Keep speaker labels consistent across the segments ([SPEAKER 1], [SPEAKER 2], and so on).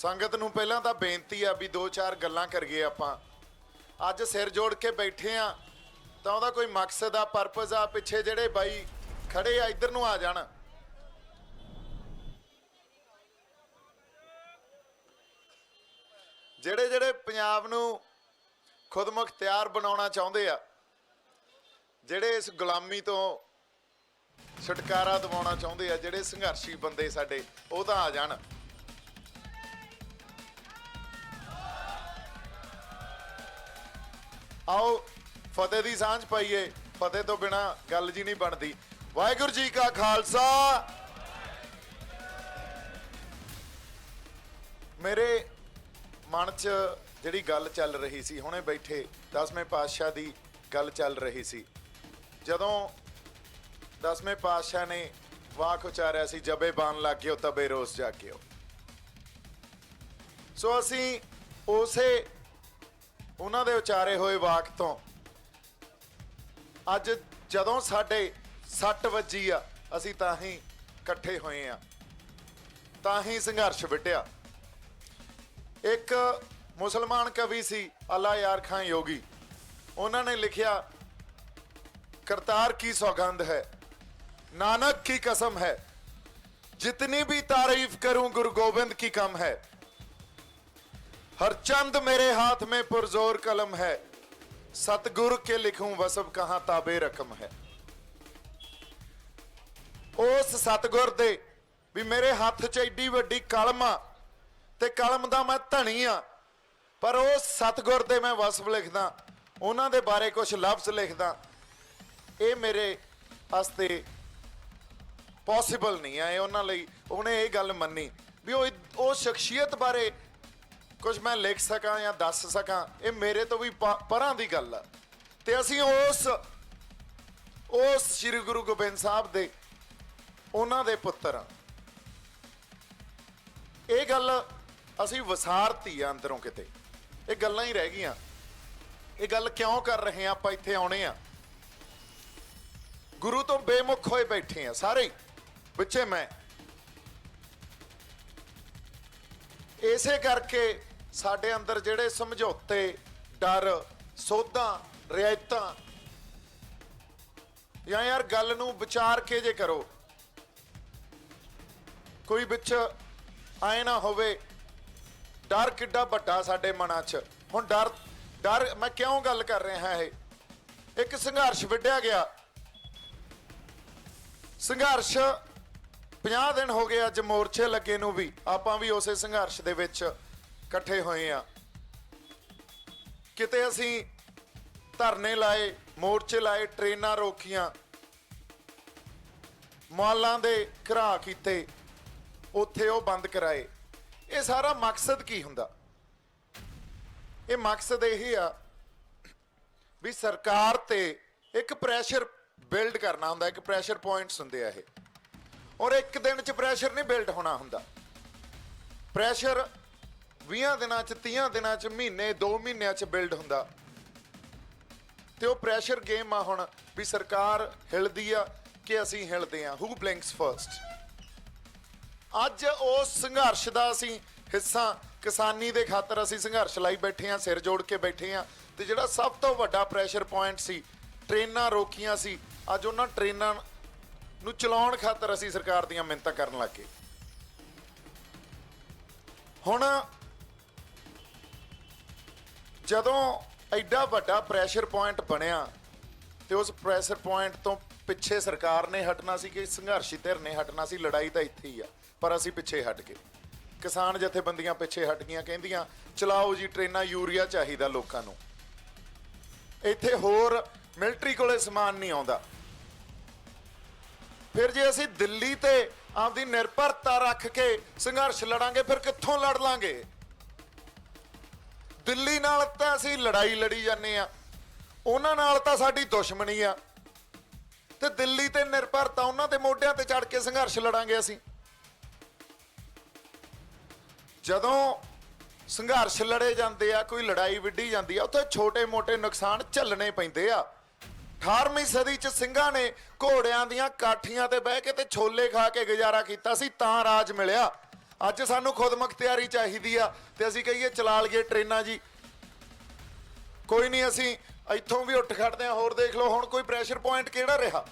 [SPEAKER 1] संगत नूं पहलां तां बेनती आ भी दो चार गल्लां करिए। आपां अज सिर जोड़ के बैठे आ तां उहदा कोई मकसद आ, परपज़ आ। पिछे जिहड़े बाई खड़े आ इधर नूं आ जाण। जिहड़े जिहड़े पंजाब नूं खुद मुख्तियार बनाउणा चाहुंदे आ, जिहड़े इस गुलामी तो छुटकारा दिवाउणा चाहुंदे आ, जिहड़े संघर्षी बंदे साडे ਉਹ ਤਾਂ ਆ ਜਾਣ। आओ फतेह दी सांझ पाइए। फतेह तो बिना गल जी नहीं बनती। वाहिगुरू जी का खालसा। मेरे मन च जिहड़ी गल चल रही सी, हुणे बैठे 10वें पातशाह दी गल चल रही सी। जदों 10वें पातशाह ने वाक उचारिया सी, जबे बान लग गयो तबे रोस जागियो। सो असी उसे उन्हां दे उचारे होए वाक तो अज जदों साडे 6 वजी आ, असी तां ही इकट्ठे होए आ, तां ही संघर्ष विढ़िया। एक मुसलमान कवि सी अल्लाह यार खां योगी, उन्होंने लिखिया, करतार की सौगंध है, नानक की कसम है, जितनी भी तारीफ करूं गुरु गोविंद की कम है। हर चंद मेरे हाथ में पुरजोर कलम है, सतगुरु के लिखूं वसब कहां ताबे रकम है। उस सतगुर दे भी मेरे हाथ च एडी वड्डी कलम आ ते कलम दा मैं धनी आ, पर उस सतगुर दे मैं वसब लिखदा, उन्हां दे बारे कुछ लफ्ज लिखदा, ये मेरे वास्ते पॉसिबल नहीं है। उन्हां लई उन्हें ये गल मन्नी भी वो शख्सियत बारे कुछ मैं लिख सकां या दस सकां, ये मेरे तो भी परां दी गल आ। ते असीं उस श्री गुरु गोबिंद साहब दे उन्हां दे पुत्तर आ। ये गल असीं वसारती आ अंदरों, किते ये गल्लां ही रह गईयां। ये गल क्यों कर रहे हैं आपां इत्थे आउणे आ? गुरु तो बेमुख होए बैठे हैं सारे, बिच्चे मैं। इसे करके साडे अंदर जिहड़े समझौते, डर, सोधां, रियायतां, या यार गल नूं विचार के जे करो, कोई विच आए ना होवे। डर किड्डा वड्डा साडे मनां च। हुण डर मैं क्यों गल कर रहा है? एक संघर्ष विढ़िया गया। संघर्ष 50 दिन हो गए अज मोर्चे लगे नूं भी, आपां भी उसे संघर्ष दे विच इकट्ठे होए आ। किते असीं धरने लाए, मोर्चे लाए, ट्रेनां रोकियां, मॉलां दे घरा कीते, उत्थे वो बंद कराए। ये सारा मकसद की हुंदा? ये मकसद यही आ भी सरकार ते एक प्रैशर बिल्ड करना हुंदा, एक प्रैशर पॉइंट्स हुंदे आ ये, और एक दिन च प्रैशर नहीं बिल्ड होना हुंदा। प्रैशर 20 दिनां च, 30 दिनां च, महीने 2 महीनों च बिल्ड हुंदा। ते वो प्रैशर गेम आ हुण भी सरकार हिलदी आ कि असीं हिलदे आ, हू ब्लिंक्स फर्स्ट। अज उस संघर्ष का असीं हिस्सा किसानी दे खातर असीं संघर्ष लाई बैठे आ, सिर जोड़ के बैठे आ। ते जिहड़ा सब तो वड्डा प्रैशर पॉइंट सी, ट्रेनां रोकियां सी, अज उन्हां ट्रेनां नूं चलाउण खातर असीं सरकार दीयां मिन्नतां करन लग गए। हुण जदों एडा वड्डा प्रैशर पॉइंट बनिया ते उस प्रैशर पॉइंट तो पिछे सरकार ने हटना सी कि संघर्षी धिर ने हटना सी। लड़ाई तो इत्थे ही आ, पर असीं पिछे हट गए। किसान जथेबंदियां पिछे हट गईयां, कहिंदियां चलाओ जी ट्रेनां, यूरिया चाहिदा लोकां नूं, इत्थे होर मिलटरी कोले समान नहीं आउंदा। फिर जे असीं दिल्ली ते आपदी निर्भरता रख के संघर्ष लड़ांगे, फिर कित्थों लड़ लांगे? दिल्ली नाल तां असीं लड़ाई लड़ी जाने आ, उन्हां नाल तां साडी दुश्मनी आ, ते दिल्ली ते निर्भरता उन्हां दे मोढियां ते चढ़ के संघर्ष लड़ांगे असीं। जदों संघर्ष लड़े जाते आ, कोई लड़ाई विढ़ी जाती है, उत्थे छोटे मोटे नुकसान झल्लने पैंदे आ। 18वीं सदी च ਸਿੰਘਾਂ ने घोड़ियां दीयां काठियां ते बह के ते छोले खा के गुजारा कीता सी, तां राज मिलिया। ਅੱਜ ਸਾਨੂੰ ਖੁਦ ਮੁਖਤਿਆਰੀ ਚਾਹੀਦੀ ਆ ਤੇ ਅਸੀਂ ਕਹੀਏ ਚਲਾ ਲਈਏ ਟ੍ਰੇਨਾਂ ਜੀ, ਕੋਈ ਨਹੀਂ ਅਸੀਂ ਇੱਥੋਂ ਵੀ ਉੱਠ ਖੜਦੇ ਆ। ਹੋਰ ਦੇਖ ਲਓ ਹੁਣ ਕੋਈ ਪ੍ਰੈਸ਼ਰ ਪੁਆਇੰਟ ਕਿਹੜਾ ਰਿਹਾ?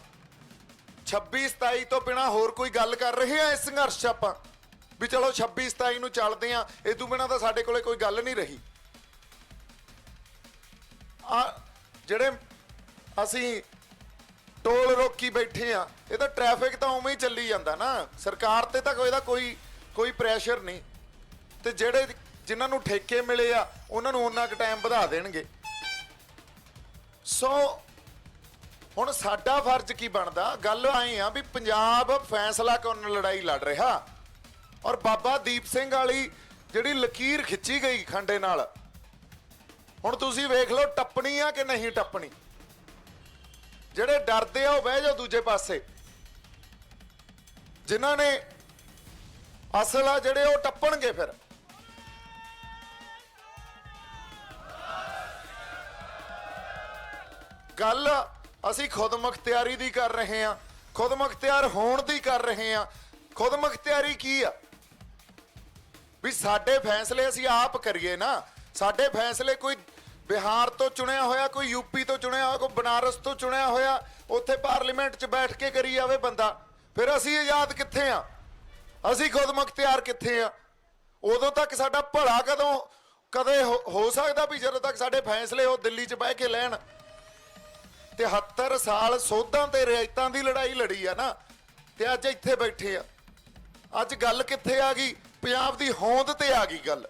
[SPEAKER 1] 26-27 ਤੋਂ ਬਿਨਾ ਹੋਰ ਕੋਈ ਗੱਲ ਕਰ ਰਹੇ ਆ ਇਸ ਸੰਘਰਸ਼ 'ਚ ਆਪਾਂ ਵੀ ਚਲੋ 26-27 ਨੂੰ ਚੱਲਦੇ ਆ, ਇਹ ਤੋਂ ਬਿਨਾ ਤਾਂ ਸਾਡੇ ਕੋਲੇ ਕੋਈ ਗੱਲ ਨਹੀਂ ਰਹੀ। ਆ ਜਿਹੜੇ ਅਸੀਂ ਟੋਲ ਰੋਕੀ ਬੈਠੇ ਆ, ਇਹ ਤਾਂ ਟ੍ਰੈਫਿਕ ਤਾਂ ਉਵੇਂ ਹੀ ਚੱਲੀ ਜਾਂਦਾ ਨਾ, ਸਰਕਾਰ ਤੇ ਤਾਂ ਕੋਈ ਪ੍ਰੈਸ਼ਰ ਨਹੀਂ। ਤੇ ਜਿਹੜੇ ਜਿਨ੍ਹਾਂ ਨੂੰ ਠੇਕੇ ਮਿਲੇ ਆ ਉਹਨਾਂ ਨੂੰ ਉਹਨਾਂ ਕੁ ਟਾਈਮ ਵਧਾ ਦੇਣਗੇ। ਸੋ ਹੁਣ ਸਾਡਾ ਫਰਜ਼ ਕੀ ਬਣਦਾ? ਗੱਲ ਆਏ ਆ ਵੀ ਪੰਜਾਬ ਫੈਸਲਾ ਕਰਨ ਲੜਾਈ ਲੜ ਰਿਹਾ, ਔਰ ਬਾਬਾ ਦੀਪ ਸਿੰਘ ਵਾਲੀ ਜਿਹੜੀ ਲਕੀਰ ਖਿੱਚੀ ਗਈ ਖੰਡੇ ਨਾਲ, ਹੁਣ ਤੁਸੀਂ ਵੇਖ ਲਓ ਟੱਪਣੀ ਆ ਕਿ ਨਹੀਂ ਟੱਪਣੀ। ਜਿਹੜੇ ਡਰਦੇ ਆ ਉਹ ਬਹਿ ਜਾਓ ਦੂਜੇ ਪਾਸੇ, ਜਿਨ੍ਹਾਂ ਨੇ ਅਸਲ ਆ ਜਿਹੜੇ ਉਹ ਟੱਪਣਗੇ। ਫਿਰ ਗੱਲ ਅਸੀਂ ਖੁਦ ਮੁਖਤਿਆਰੀ ਦੀ ਕਰ ਰਹੇ ਆ, ਖੁਦ ਮੁਖਤਿਆਰ ਹੋਣ ਦੀ ਕਰ ਰਹੇ ਆ। ਖੁਦ ਮੁਖਤਿਆਰੀ ਕੀ ਆ? ਵੀ ਸਾਡੇ ਫੈਸਲੇ ਅਸੀਂ ਆਪ ਕਰੀਏ ਨਾ। ਸਾਡੇ ਫੈਸਲੇ ਕੋਈ ਬਿਹਾਰ ਤੋਂ ਚੁਣਿਆ ਹੋਇਆ, ਕੋਈ ਯੂਪੀ ਤੋਂ ਚੁਣਿਆ ਹੋਇਆ, ਕੋਈ ਬਨਾਰਸ ਤੋਂ ਚੁਣਿਆ ਹੋਇਆ ਉੱਥੇ ਪਾਰਲੀਮੈਂਟ 'ਚ ਬੈਠ ਕੇ ਕਰੀ ਜਾਵੇ ਬੰਦਾ, ਫਿਰ ਅਸੀਂ ਆਜ਼ਾਦ ਕਿੱਥੇ ਆ? ਅਸੀਂ ਖੁਦ ਮੁਖਤਿਆਰ ਕਿੱਥੇ ਆ? ਉਦੋਂ ਤੱਕ ਸਾਡਾ ਭਲਾ ਕਦੇ ਹੋ ਸਕਦਾ ਵੀ ਜਦੋਂ ਤੱਕ ਸਾਡੇ ਫੈਸਲੇ ਉਹ ਦਿੱਲੀ 'ਚ ਬਹਿ ਕੇ ਲੈਣ। 73 ਸਾਲ ਸੋਧਾਂ ਤੇ ਰਿਆਇਤਾਂ ਦੀ ਲੜਾਈ ਲੜੀ ਆ ਨਾ, ਤੇ ਅੱਜ ਇੱਥੇ ਬੈਠੇ ਆ। ਅੱਜ ਗੱਲ ਕਿੱਥੇ ਆ ਗਈ? ਪੰਜਾਬ ਦੀ ਹੋਂਦ ਤੇ ਆ ਗਈ ਗੱਲ।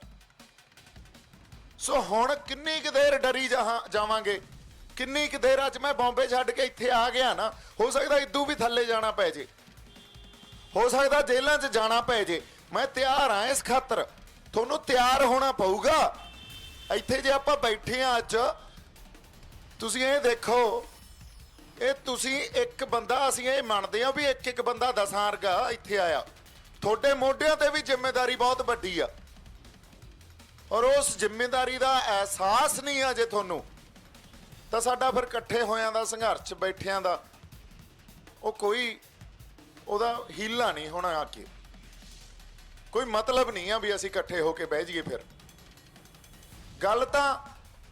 [SPEAKER 1] ਸੋ ਹੁਣ ਕਿੰਨੀ ਕੁ ਦੇਰ ਡਰੀ ਜਾਵਾਂਗੇ? ਕਿੰਨੀ ਕੁ ਦੇਰ? ਅੱਜ ਮੈਂ ਬੰਬੇ ਛੱਡ ਕੇ ਇੱਥੇ ਆ ਗਿਆ ਨਾ, ਹੋ ਸਕਦਾ ਇਦੋਂ ਵੀ ਥੱਲੇ ਜਾਣਾ ਪੈ ਜੇ, ਹੋ ਸਕਦਾ ਜੇਲ੍ਹਾਂ 'ਚ ਜਾਣਾ ਪੈ ਜੇ। ਮੈਂ ਤਿਆਰ ਆ ਇਸ ਖਾਤਰ, ਤੁਹਾਨੂੰ ਤਿਆਰ ਹੋਣਾ ਪਊਗਾ। ਇੱਥੇ ਜੇ ਆਪਾਂ ਬੈਠੇ ਆ ਅੱਜ, ਤੁਸੀਂ ਇਹ ਦੇਖੋ, ਇਹ ਤੁਸੀਂ ਇੱਕ ਬੰਦਾ, ਅਸੀਂ ਇਹ ਮੰਨਦੇ ਆ ਵੀ ਇੱਕ ਬੰਦਾ ਦਸਾਂ ਵਰਗਾ ਇੱਥੇ ਆਇਆ। ਤੁਹਾਡੇ ਮੋਢਿਆਂ ਤੇ ਵੀ ਜ਼ਿੰਮੇਵਾਰੀ ਬਹੁਤ ਵੱਡੀ ਆ, ਔਰ ਉਸ ਜ਼ਿੰਮੇਵਾਰੀ ਦਾ ਅਹਿਸਾਸ ਨਹੀਂ ਆ ਜੇ ਤੁਹਾਨੂੰ, ਤਾਂ ਸਾਡਾ ਫਿਰ ਇਕੱਠੇ ਹੋਇਆਂ ਦਾ ਸੰਘਰਸ਼ ਬੈਠਿਆਂ ਦਾ ਉਹ ਉਹਦਾ ਹੀਲਾ ਨਹੀਂ ਹੋਣਾ। ਆ ਕੇ ਕੋਈ ਮਤਲਬ ਨਹੀਂ ਆ ਵੀ ਅਸੀਂ ਇਕੱਠੇ ਹੋ ਕੇ ਬਹਿ ਜਾਈਏ। ਫਿਰ ਗੱਲ ਤਾਂ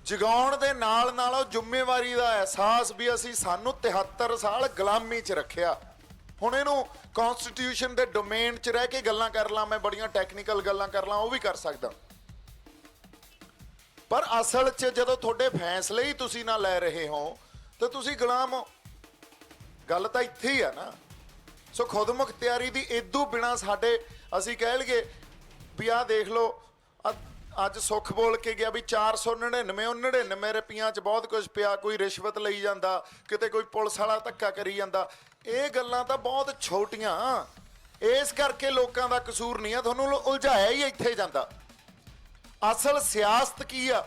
[SPEAKER 1] ਜਗਾਉਣ ਦੇ ਨਾਲ ਨਾਲ ਉਹ ਜ਼ਿੰਮੇਵਾਰੀ ਦਾ ਅਹਿਸਾਸ ਵੀ ਸਾਨੂੰ 73 ਸਾਲ ਗੁਲਾਮੀ 'ਚ ਰੱਖਿਆ। ਹੁਣ ਇਹਨੂੰ ਕਨਸਟੀਟਿਊਸ਼ਨ ਦੇ ਡੋਮੇਨ 'ਚ ਰਹਿ ਕੇ ਗੱਲਾਂ ਕਰ ਲਾਂ, ਮੈਂ ਬੜੀਆਂ ਟੈਕਨੀਕਲ ਗੱਲਾਂ ਕਰ ਲਾਂ, ਉਹ ਵੀ ਕਰ ਸਕਦਾ, ਪਰ ਅਸਲ 'ਚ ਜਦੋਂ ਤੁਹਾਡੇ ਫੈਸਲੇ ਹੀ ਤੁਸੀਂ ਨਾ ਲੈ ਰਹੇ ਹੋ ਤਾਂ ਤੁਸੀਂ ਗੁਲਾਮ ਹੋ। ਗੱਲ ਤਾਂ ਇੱਥੇ ਹੀ ਆ ਨਾ। ਸੋ ਖੁਦ ਮੁਖਤਿਆਰੀ ਦੀ ਇਦੋਂ ਬਿਨਾ ਸਾਡੇ ਅਸੀਂ ਕਹਿ ਲਈਏ ਵੀ ਆਹ ਦੇਖ ਲਓ, ਅੱਜ ਸੁੱਖ ਬੋਲ ਕੇ ਗਿਆ ਵੀ 499 ਰੁਪਈਆਂ 'ਚ ਬਹੁਤ ਕੁਝ ਪਿਆ, ਕੋਈ ਰਿਸ਼ਵਤ ਲਈ ਜਾਂਦਾ, ਕਿਤੇ ਕੋਈ ਪੁਲਿਸ ਵਾਲਾ ਧੱਕਾ ਕਰੀ ਜਾਂਦਾ। ਇਹ ਗੱਲਾਂ ਤਾਂ ਬਹੁਤ ਛੋਟੀਆਂ, ਇਸ ਕਰਕੇ ਲੋਕਾਂ ਦਾ ਕਸੂਰ ਨਹੀਂ ਆ, ਤੁਹਾਨੂੰ ਉਲਝਾਇਆ ਹੀ ਇੱਥੇ ਜਾਂਦਾ। ਅਸਲ ਸਿਆਸਤ ਕੀ ਆ?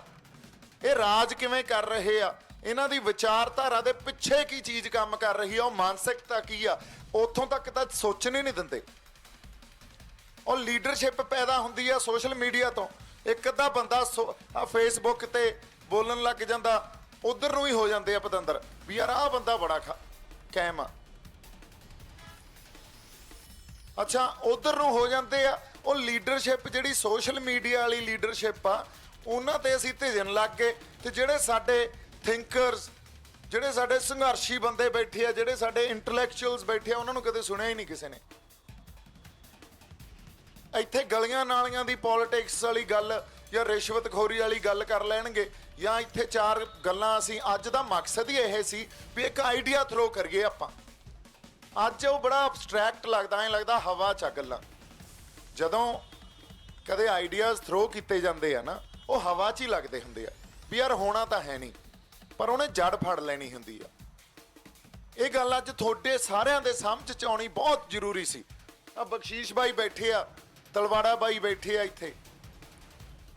[SPEAKER 1] ਇਹ ਰਾਜ ਕਿਵੇਂ ਕਰ ਰਹੇ ਆ? ਇਹਨਾਂ ਦੀ ਵਿਚਾਰਧਾਰਾ ਦੇ ਪਿੱਛੇ ਕੀ ਚੀਜ਼ ਕੰਮ ਕਰ ਰਹੀ ਆ? ਉਹ ਮਾਨਸਿਕਤਾ ਕੀ ਆ? ਉੱਥੋਂ ਤੱਕ ਤਾਂ ਸੋਚਣ ਹੀ ਨਹੀਂ ਦਿੰਦੇ। ਉਹ ਲੀਡਰਸ਼ਿਪ ਪੈਦਾ ਹੁੰਦੀ ਆ ਸੋਸ਼ਲ ਮੀਡੀਆ ਤੋਂ। ਇੱਕ ਅੱਧਾ ਬੰਦਾ ਫੇਸਬੁੱਕ ਤੇ ਬੋਲਣ ਲੱਗ ਜਾਂਦਾ, ਉਧਰ ਨੂੰ ਹੀ ਹੋ ਜਾਂਦੇ ਆ ਪਤੰਦਰ ਵੀ ਯਾਰ ਆਹ ਬੰਦਾ ਬੜਾ ਕਾਇਮ ਆ। ਅੱਛਾ, ਉਧਰ ਨੂੰ ਹੋ ਜਾਂਦੇ ਆ। ਉਹ ਲੀਡਰਸ਼ਿਪ ਜਿਹੜੀ ਸੋਸ਼ਲ ਮੀਡੀਆ ਵਾਲੀ ਲੀਡਰਸ਼ਿਪ ਆ, ਉਹਨਾਂ ਤੇ ਅਸੀਂ ਧਿਜਣ ਲੱਗ ਗਏ। ਤੇ ਜਿਹੜੇ ਸਾਡੇ ਥਿੰਕਰਸ, ਜਿਹੜੇ ਸਾਡੇ ਸੰਘਰਸ਼ੀ ਬੰਦੇ ਬੈਠੇ ਆ, ਜਿਹੜੇ ਸਾਡੇ ਇੰਟੈਲੈਕਚੁਅਲਸ ਬੈਠੇ ਆ, ਉਹਨਾਂ ਨੂੰ ਕਦੇ ਸੁਣਿਆ ਹੀ ਨਹੀਂ ਕਿਸੇ ਨੇ। ਇੱਥੇ ਗਲੀਆਂ ਨਾਲੀਆਂ ਦੀ ਪੋਲਿਟਿਕਸ ਵਾਲੀ ਗੱਲ ਜਾਂ ਰਿਸ਼ਵਤਖੋਰੀ ਵਾਲੀ ਗੱਲ ਕਰ ਲੈਣਗੇ, ਜਾਂ ਇੱਥੇ ਚਾਰ ਗੱਲਾਂ। ਅਸੀਂ ਅੱਜ ਦਾ ਮਕਸਦ ਹੀ ਇਹ ਸੀ ਵੀ ਇੱਕ ਆਈਡੀਆ ਥਰੋ ਕਰੀਏ ਆਪਾਂ। ਅੱਜ ਉਹ ਬੜਾ ਅਬਸਟਰੈਕਟ ਲੱਗਦਾ, ਐਂ ਲੱਗਦਾ ਹਵਾ 'ਚ ਗੱਲਾਂ। ਜਦੋਂ ਕਦੇ ਆਈਡੀਆਜ਼ ਥਰੋ ਕੀਤੇ ਜਾਂਦੇ ਆ ਨਾ, ਉਹ ਹਵਾ 'ਚ ਹੀ ਲੱਗਦੇ ਹੁੰਦੇ ਆ ਵੀ ਯਾਰ ਹੋਣਾ ਤਾਂ ਹੈ ਨਹੀਂ, ਪਰ ਉਹਨੇ ਜੜ ਫੜ ਲੈਣੀ ਹੁੰਦੀ ਆ। ਇਹ ਗੱਲ ਅੱਜ ਤੁਹਾਡੇ ਸਾਰਿਆਂ ਦੇ ਸਮਝ 'ਚ ਆਉਣੀ ਬਹੁਤ ਜ਼ਰੂਰੀ ਸੀ। ਆ ਬਖਸ਼ੀਸ਼ ਬਾਈ ਬੈਠੇ ਆ, ਤਲਵਾੜਾ ਬਾਈ ਬੈਠੇ ਆ ਇੱਥੇ।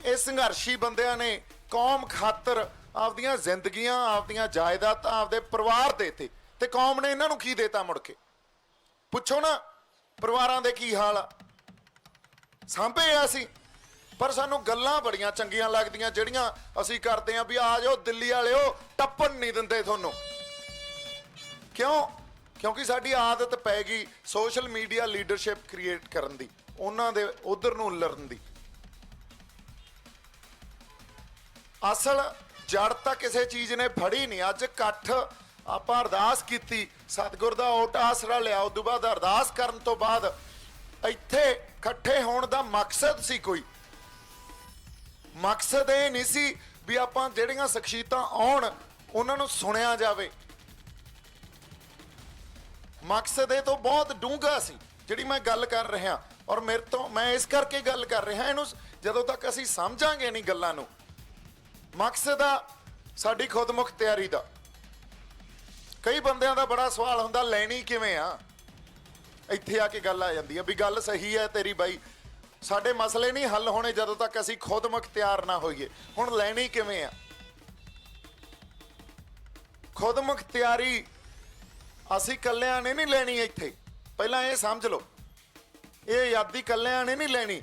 [SPEAKER 1] ਇਹ ਸੰਘਰਸ਼ੀ ਬੰਦਿਆਂ ਨੇ ਕੌਮ ਖਾਤਰ ਆਪਦੀਆਂ ਜ਼ਿੰਦਗੀਆਂ, ਆਪਦੀਆਂ ਜਾਇਦਾਦਾਂ, ਆਪਦੇ ਪਰਿਵਾਰ ਦੇਤੇ, ਤੇ ਕੌਮ ਨੇ ਇਹਨਾਂ ਨੂੰ ਕੀ ਦੇਤਾ? ਮੁੜ ਕੇ ਪੁੱਛੋ ਨਾ, ਪਰਿਵਾਰਾਂ ਦੇ ਕੀ ਹਾਲ ਆ? ਸਾਂਭੇ ਆ ਅਸੀਂ, ਪਰ ਸਾਨੂੰ ਗੱਲਾਂ ਬੜੀਆਂ ਚੰਗੀਆਂ ਲੱਗਦੀਆਂ ਜਿਹੜੀਆਂ ਅਸੀਂ ਕਰਦੇ ਆਂ ਵੀ ਆ ਜਾਓ ਦਿੱਲੀ ਵਾਲਿਓ, ਟੱਪਣ ਨਹੀਂ ਦਿੰਦੇ ਤੁਹਾਨੂੰ। ਕਿਉਂ? ਕਿਉਂਕਿ ਸਾਡੀ ਆਦਤ ਪੈ ਗਈ ਸੋਸ਼ਲ ਮੀਡੀਆ ਲੀਡਰਸ਼ਿਪ ਕ੍ਰੀਏਟ ਕਰਨ ਦੀ। ਉਹਨਾਂ ਦੇ ਉਧਰ ਨੂੰ ਲੜਨ ਦੀ। ਅਸਲ ਜੜ ਤਾਂ ਕਿਸੇ ਚੀਜ਼ ਨੇ ਫੜੀ ਨਹੀਂ। ਅੱਜ ਇਕੱਠ ਆਪਾਂ ਅਰਦਾਸ ਕੀਤੀ, ਸਤਿਗੁਰ ਦਾ ਓਟ ਆਸਰਾ ਲਿਆ, ਉਦੋਂ ਬਾਅਦ ਅਰਦਾਸ ਕਰਨ ਤੋਂ ਬਾਅਦ ਇੱਥੇ ਇਕੱਠੇ ਹੋਣ ਦਾ ਮਕਸਦ ਸੀ ਕੋਈ। ਮਕਸਦ ਇਹ ਨਹੀਂ ਸੀ ਵੀ ਆਪਾਂ ਜਿਹੜੀਆਂ ਸ਼ਖਸੀਅਤਾਂ ਆਉਣ ਉਹਨਾਂ ਨੂੰ ਸੁਣਿਆ ਜਾਵੇ। ਮਕਸਦ ਇਹ ਤੋਂ ਬਹੁਤ ਡੂੰਘਾ ਸੀ ਜਿਹੜੀ ਮੈਂ ਗੱਲ ਕਰ ਰਿਹਾ। ਔਰ ਮੇਰੇ ਤੋਂ ਮੈਂ ਇਸ ਕਰਕੇ ਗੱਲ ਕਰ ਰਿਹਾ, ਇਹਨੂੰ ਜਦੋਂ ਤੱਕ ਅਸੀਂ ਸਮਝਾਂਗੇ ਨਹੀਂ ਗੱਲਾਂ ਨੂੰ। ਮਕਸਦ ਆ ਸਾਡੀ ਖੁਦਮੁਖਤਿਆਰੀ ਦਾ। ਕਈ ਬੰਦਿਆਂ ਦਾ ਬੜਾ ਸਵਾਲ ਹੁੰਦਾ ਲੈਣੀ ਕਿਵੇਂ ਆ, ਇੱਥੇ ਆ ਕੇ ਗੱਲ ਆ ਜਾਂਦੀ ਆ ਵੀ ਗੱਲ ਸਹੀ ਹੈ ਤੇਰੀ ਬਾਈ, ਸਾਡੇ ਮਸਲੇ ਨਹੀਂ ਹੱਲ ਹੋਣੇ ਜਦੋਂ ਤੱਕ ਅਸੀਂ ਖੁਦਮੁਖਤਿਆਰ ਨਾ ਹੋਈਏ। ਹੁਣ ਲੈਣੀ ਕਿਵੇਂ ਆ ਖੁਦਮੁਖਤਿਆਰੀ? ਅਸੀਂ ਕੱਲਿਆਂ ਨੇ ਨਹੀਂ ਲੈਣੀ ਇੱਥੇ, ਪਹਿਲਾਂ ਇਹ ਸਮਝ ਲਓ। ਇਹ ਆਜ਼ਾਦੀ ਕੱਲਿਆਂ ਨੇ ਨਹੀਂ ਲੈਣੀ,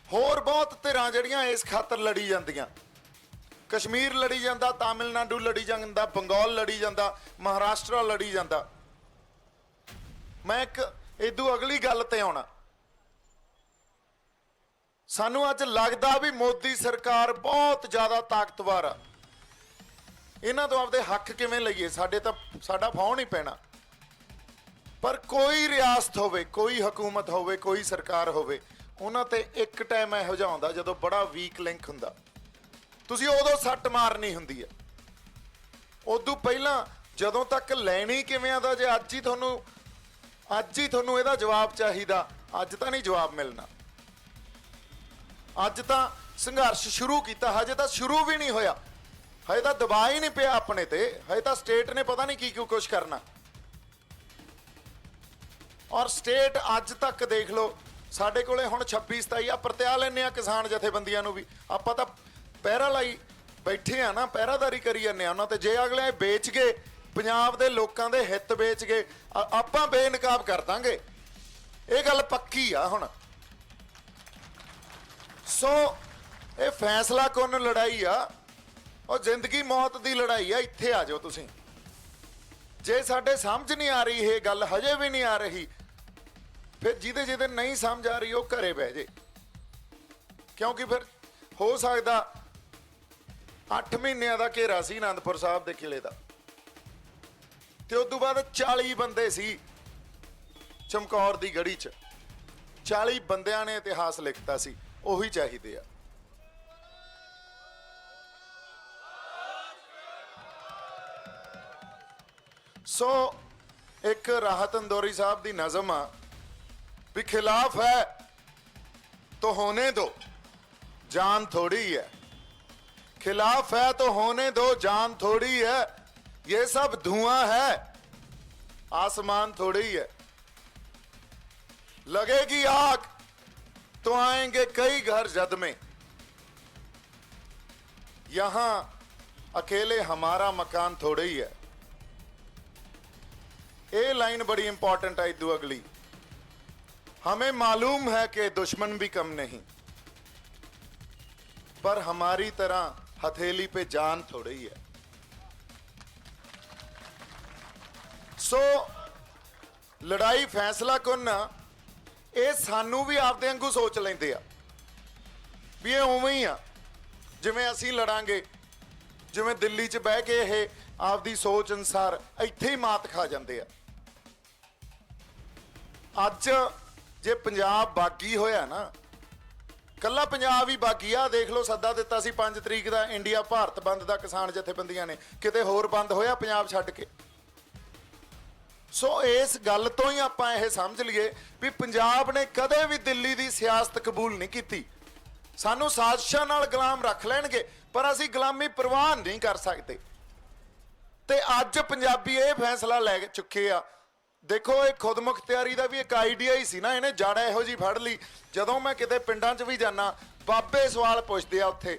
[SPEAKER 1] ਹੋਰ ਬਹੁਤ ਧਿਰਾਂ ਜਿਹੜੀਆਂ ਇਸ ਖਾਤਰ ਲੜੀ ਜਾਂਦੀਆਂ। ਕਸ਼ਮੀਰ ਲੜੀ ਜਾਂਦਾ, ਤਾਮਿਲਨਾਡੂ ਲੜੀ ਜਾਂਦਾ, ਬੰਗਾਲ ਲੜੀ ਜਾਂਦਾ, ਮਹਾਰਾਸ਼ਟਰ ਲੜੀ ਜਾਂਦਾ। ਮੈਂ ਇੱਕ ਇਦੋਂ ਅਗਲੀ ਗੱਲ ਤੇ ਆਉਣਾ। ਸਾਨੂੰ ਅੱਜ ਲੱਗਦਾ ਵੀ ਮੋਦੀ ਸਰਕਾਰ ਬਹੁਤ ਜ਼ਿਆਦਾ ਤਾਕਤਵਰ ਆ, ਇਹਨਾਂ ਤੋਂ ਆਪਦੇ ਹੱਕ ਕਿਵੇਂ ਲਈਏ, ਸਾਡਾ ਫੌਂ ਨਹੀਂ ਪੈਣਾ। ਪਰ ਕੋਈ ਰਿਆਸਤ ਹੋਵੇ, ਕੋਈ ਹਕੂਮਤ ਹੋਵੇ, ਕੋਈ ਸਰਕਾਰ ਹੋਵੇ, ਉਹਨਾਂ ਤੇ ਇੱਕ ਟਾਈਮ ਇਹੋ ਜਿਹਾ ਆਉਂਦਾ ਜਦੋਂ ਬੜਾ ਵੀਕ ਲਿੰਕ ਹੁੰਦਾ। ਤੁਸੀਂ ਉਦੋਂ ਸੱਟ ਮਾਰਨੀ ਹੁੰਦੀ ਹੈ। ਉਦੋਂ ਪਹਿਲਾਂ ਜਦੋਂ ਤੱਕ ਲੈਣੀ ਕਿਵੇਂ ਆਦਾ, ਜੇ ਅੱਜ ਹੀ ਤੁਹਾਨੂੰ ਇਹਦਾ ਜਵਾਬ ਚਾਹੀਦਾ, ਅੱਜ ਤਾਂ ਨਹੀਂ ਜਵਾਬ ਮਿਲਣਾ। ਅੱਜ ਤਾਂ ਸੰਘਰਸ਼ ਸ਼ੁਰੂ ਕੀਤਾ, ਹਜੇ ਤਾਂ ਸ਼ੁਰੂ ਵੀ ਨਹੀਂ ਹੋਇਆ, ਹਜੇ ਤਾਂ ਦਬਾਅ ਹੀ ਨਹੀਂ ਪਿਆ ਆਪਣੇ ਤੇ, ਹਜੇ ਤਾਂ ਸਟੇਟ ਨੇ ਪਤਾ ਨਹੀਂ ਕੀ ਕੁਛ ਕਰਨਾ। ਔਰ ਸਟੇਟ ਅੱਜ ਤੱਕ ਦੇਖ ਲਓ, ਸਾਡੇ ਕੋਲੇ ਹੁਣ 26-27 ਆ ਪ੍ਰਤਿਆ ਲੈਂਦੇ ਆ ਕਿਸਾਨ ਜਥੇਬੰਦੀਆਂ ਨੂੰ ਵੀ। ਆਪਾਂ ਤਾਂ ਪਹਿਰਾ ਲਾਈ ਬੈਠੇ ਆ ਨਾ, ਪਹਿਰਾਦਾਰੀ ਕਰੀ ਜਾਂਦੇ ਆ ਉਹਨਾਂ ਤੇ। ਜੇ ਅਗਲੇ ਵੇਚ ਗਏ, ਪੰਜਾਬ ਦੇ ਲੋਕਾਂ ਦੇ ਹਿੱਤ ਵੇਚ ਗਏ, ਆਪਾਂ ਬੇਨਕਾਬ ਕਰ ਦਾਂਗੇ। ਇਹ ਗੱਲ ਪੱਕੀ ਆ ਹੁਣ। ਸੋ ਇਹ ਫੈਸਲਾ ਕੁੰਨ ਲੜਾਈ ਆ, ਉਹ ਜ਼ਿੰਦਗੀ ਮੌਤ ਦੀ ਲੜਾਈ ਆ। ਇੱਥੇ ਆ ਜਾਓ ਤੁਸੀਂ। ਜੇ ਸਾਡੇ ਸਮਝ ਨਹੀਂ ਆ ਰਹੀ ਇਹ ਗੱਲ, ਹਜੇ ਵੀ ਨਹੀਂ ਆ ਰਹੀ, ਫਿਰ ਜਿਹਦੇ ਨਹੀਂ ਸਮਝ ਆ ਰਹੀ ਉਹ ਘਰੇ ਬਹਿ ਜੇ। ਕਿਉਂਕਿ ਫਿਰ ਹੋ ਸਕਦਾ 8 ਮਹੀਨਿਆਂ ਦਾ ਘੇਰਾ ਸੀ ਆਨੰਦਪੁਰ ਸਾਹਿਬ ਦੇ ਕਿਲੇ ਦਾ, ਤੇ ਉਸ ਤੋਂ ਬਾਅਦ 40 ਬੰਦੇ ਸੀ ਚਮਕੌਰ ਦੀ ਗੜੀ 'ਚ। 40 ਬੰਦਿਆਂ ਨੇ ਇਤਿਹਾਸ ਲਿਖਤਾ ਸੀ, ਉਹੀ ਚਾਹੀਦੇ ਆ। ਸੋ ਇੱਕ ਰਾਹਤ ਇੰਦੌਰੀ ਸਾਹਿਬ ਦੀ ਨਜ਼ਮ ਆ ਵੀ ਖਿਲਾਫ ਹੈ तो होने दो जान थोड़ी है, खिलाफ है तो होने दो जान थोड़ी है, ये सब धुआं है आसमान थोड़ी है, लगेगी आग तो आएंगे कई घर जद में, यहां अकेले हमारा मकान थोड़ी है। ये लाइन बड़ी इंपॉर्टेंट है। इदू अगली, हमें मालूम है कि दुश्मन भी कम नहीं, पर हमारी तरह हथेली पे जान थोड़ी है। सो लड़ाई फैसला कुन ये सानू भी आपदे वांगू सोच लेंदे आ भी ये उवें ही आ जिवें असीं लड़ांगे, जिवें दिल्ली च बह के ये आपदी सोच अनुसार इत्थे ही मात खा जांदे आ। अज जे पंजाब बागी होया ना, कल्ला पंजाब ही बागी आ। देख लो सद्दा दिता सी 5 तरीक का इंडिया भारत बंद का किसान जथेबंदियां ने, किते होर बंद होया पंजाब छड्ड के। सो इस गल तो ही आपां यह समझ लीए भी पंजाब ने कदे भी दिल्ली की सियासत कबूल नहीं की। सानू साजिशां नाल गुलाम रख लैणगे पर असीं गुलामी प्रवान नहीं कर सकते। ते अज पंजाबी ये फैसला लै चुके आ। देखो ये खुदमुखतियारी का भी एक आइडिया ही सी ना, इन्हें जड़ इहो जी फड़ ली। जदों मैं किते पिंडां च भी जाना, बाबे सवाल पुछदे आ उत्थे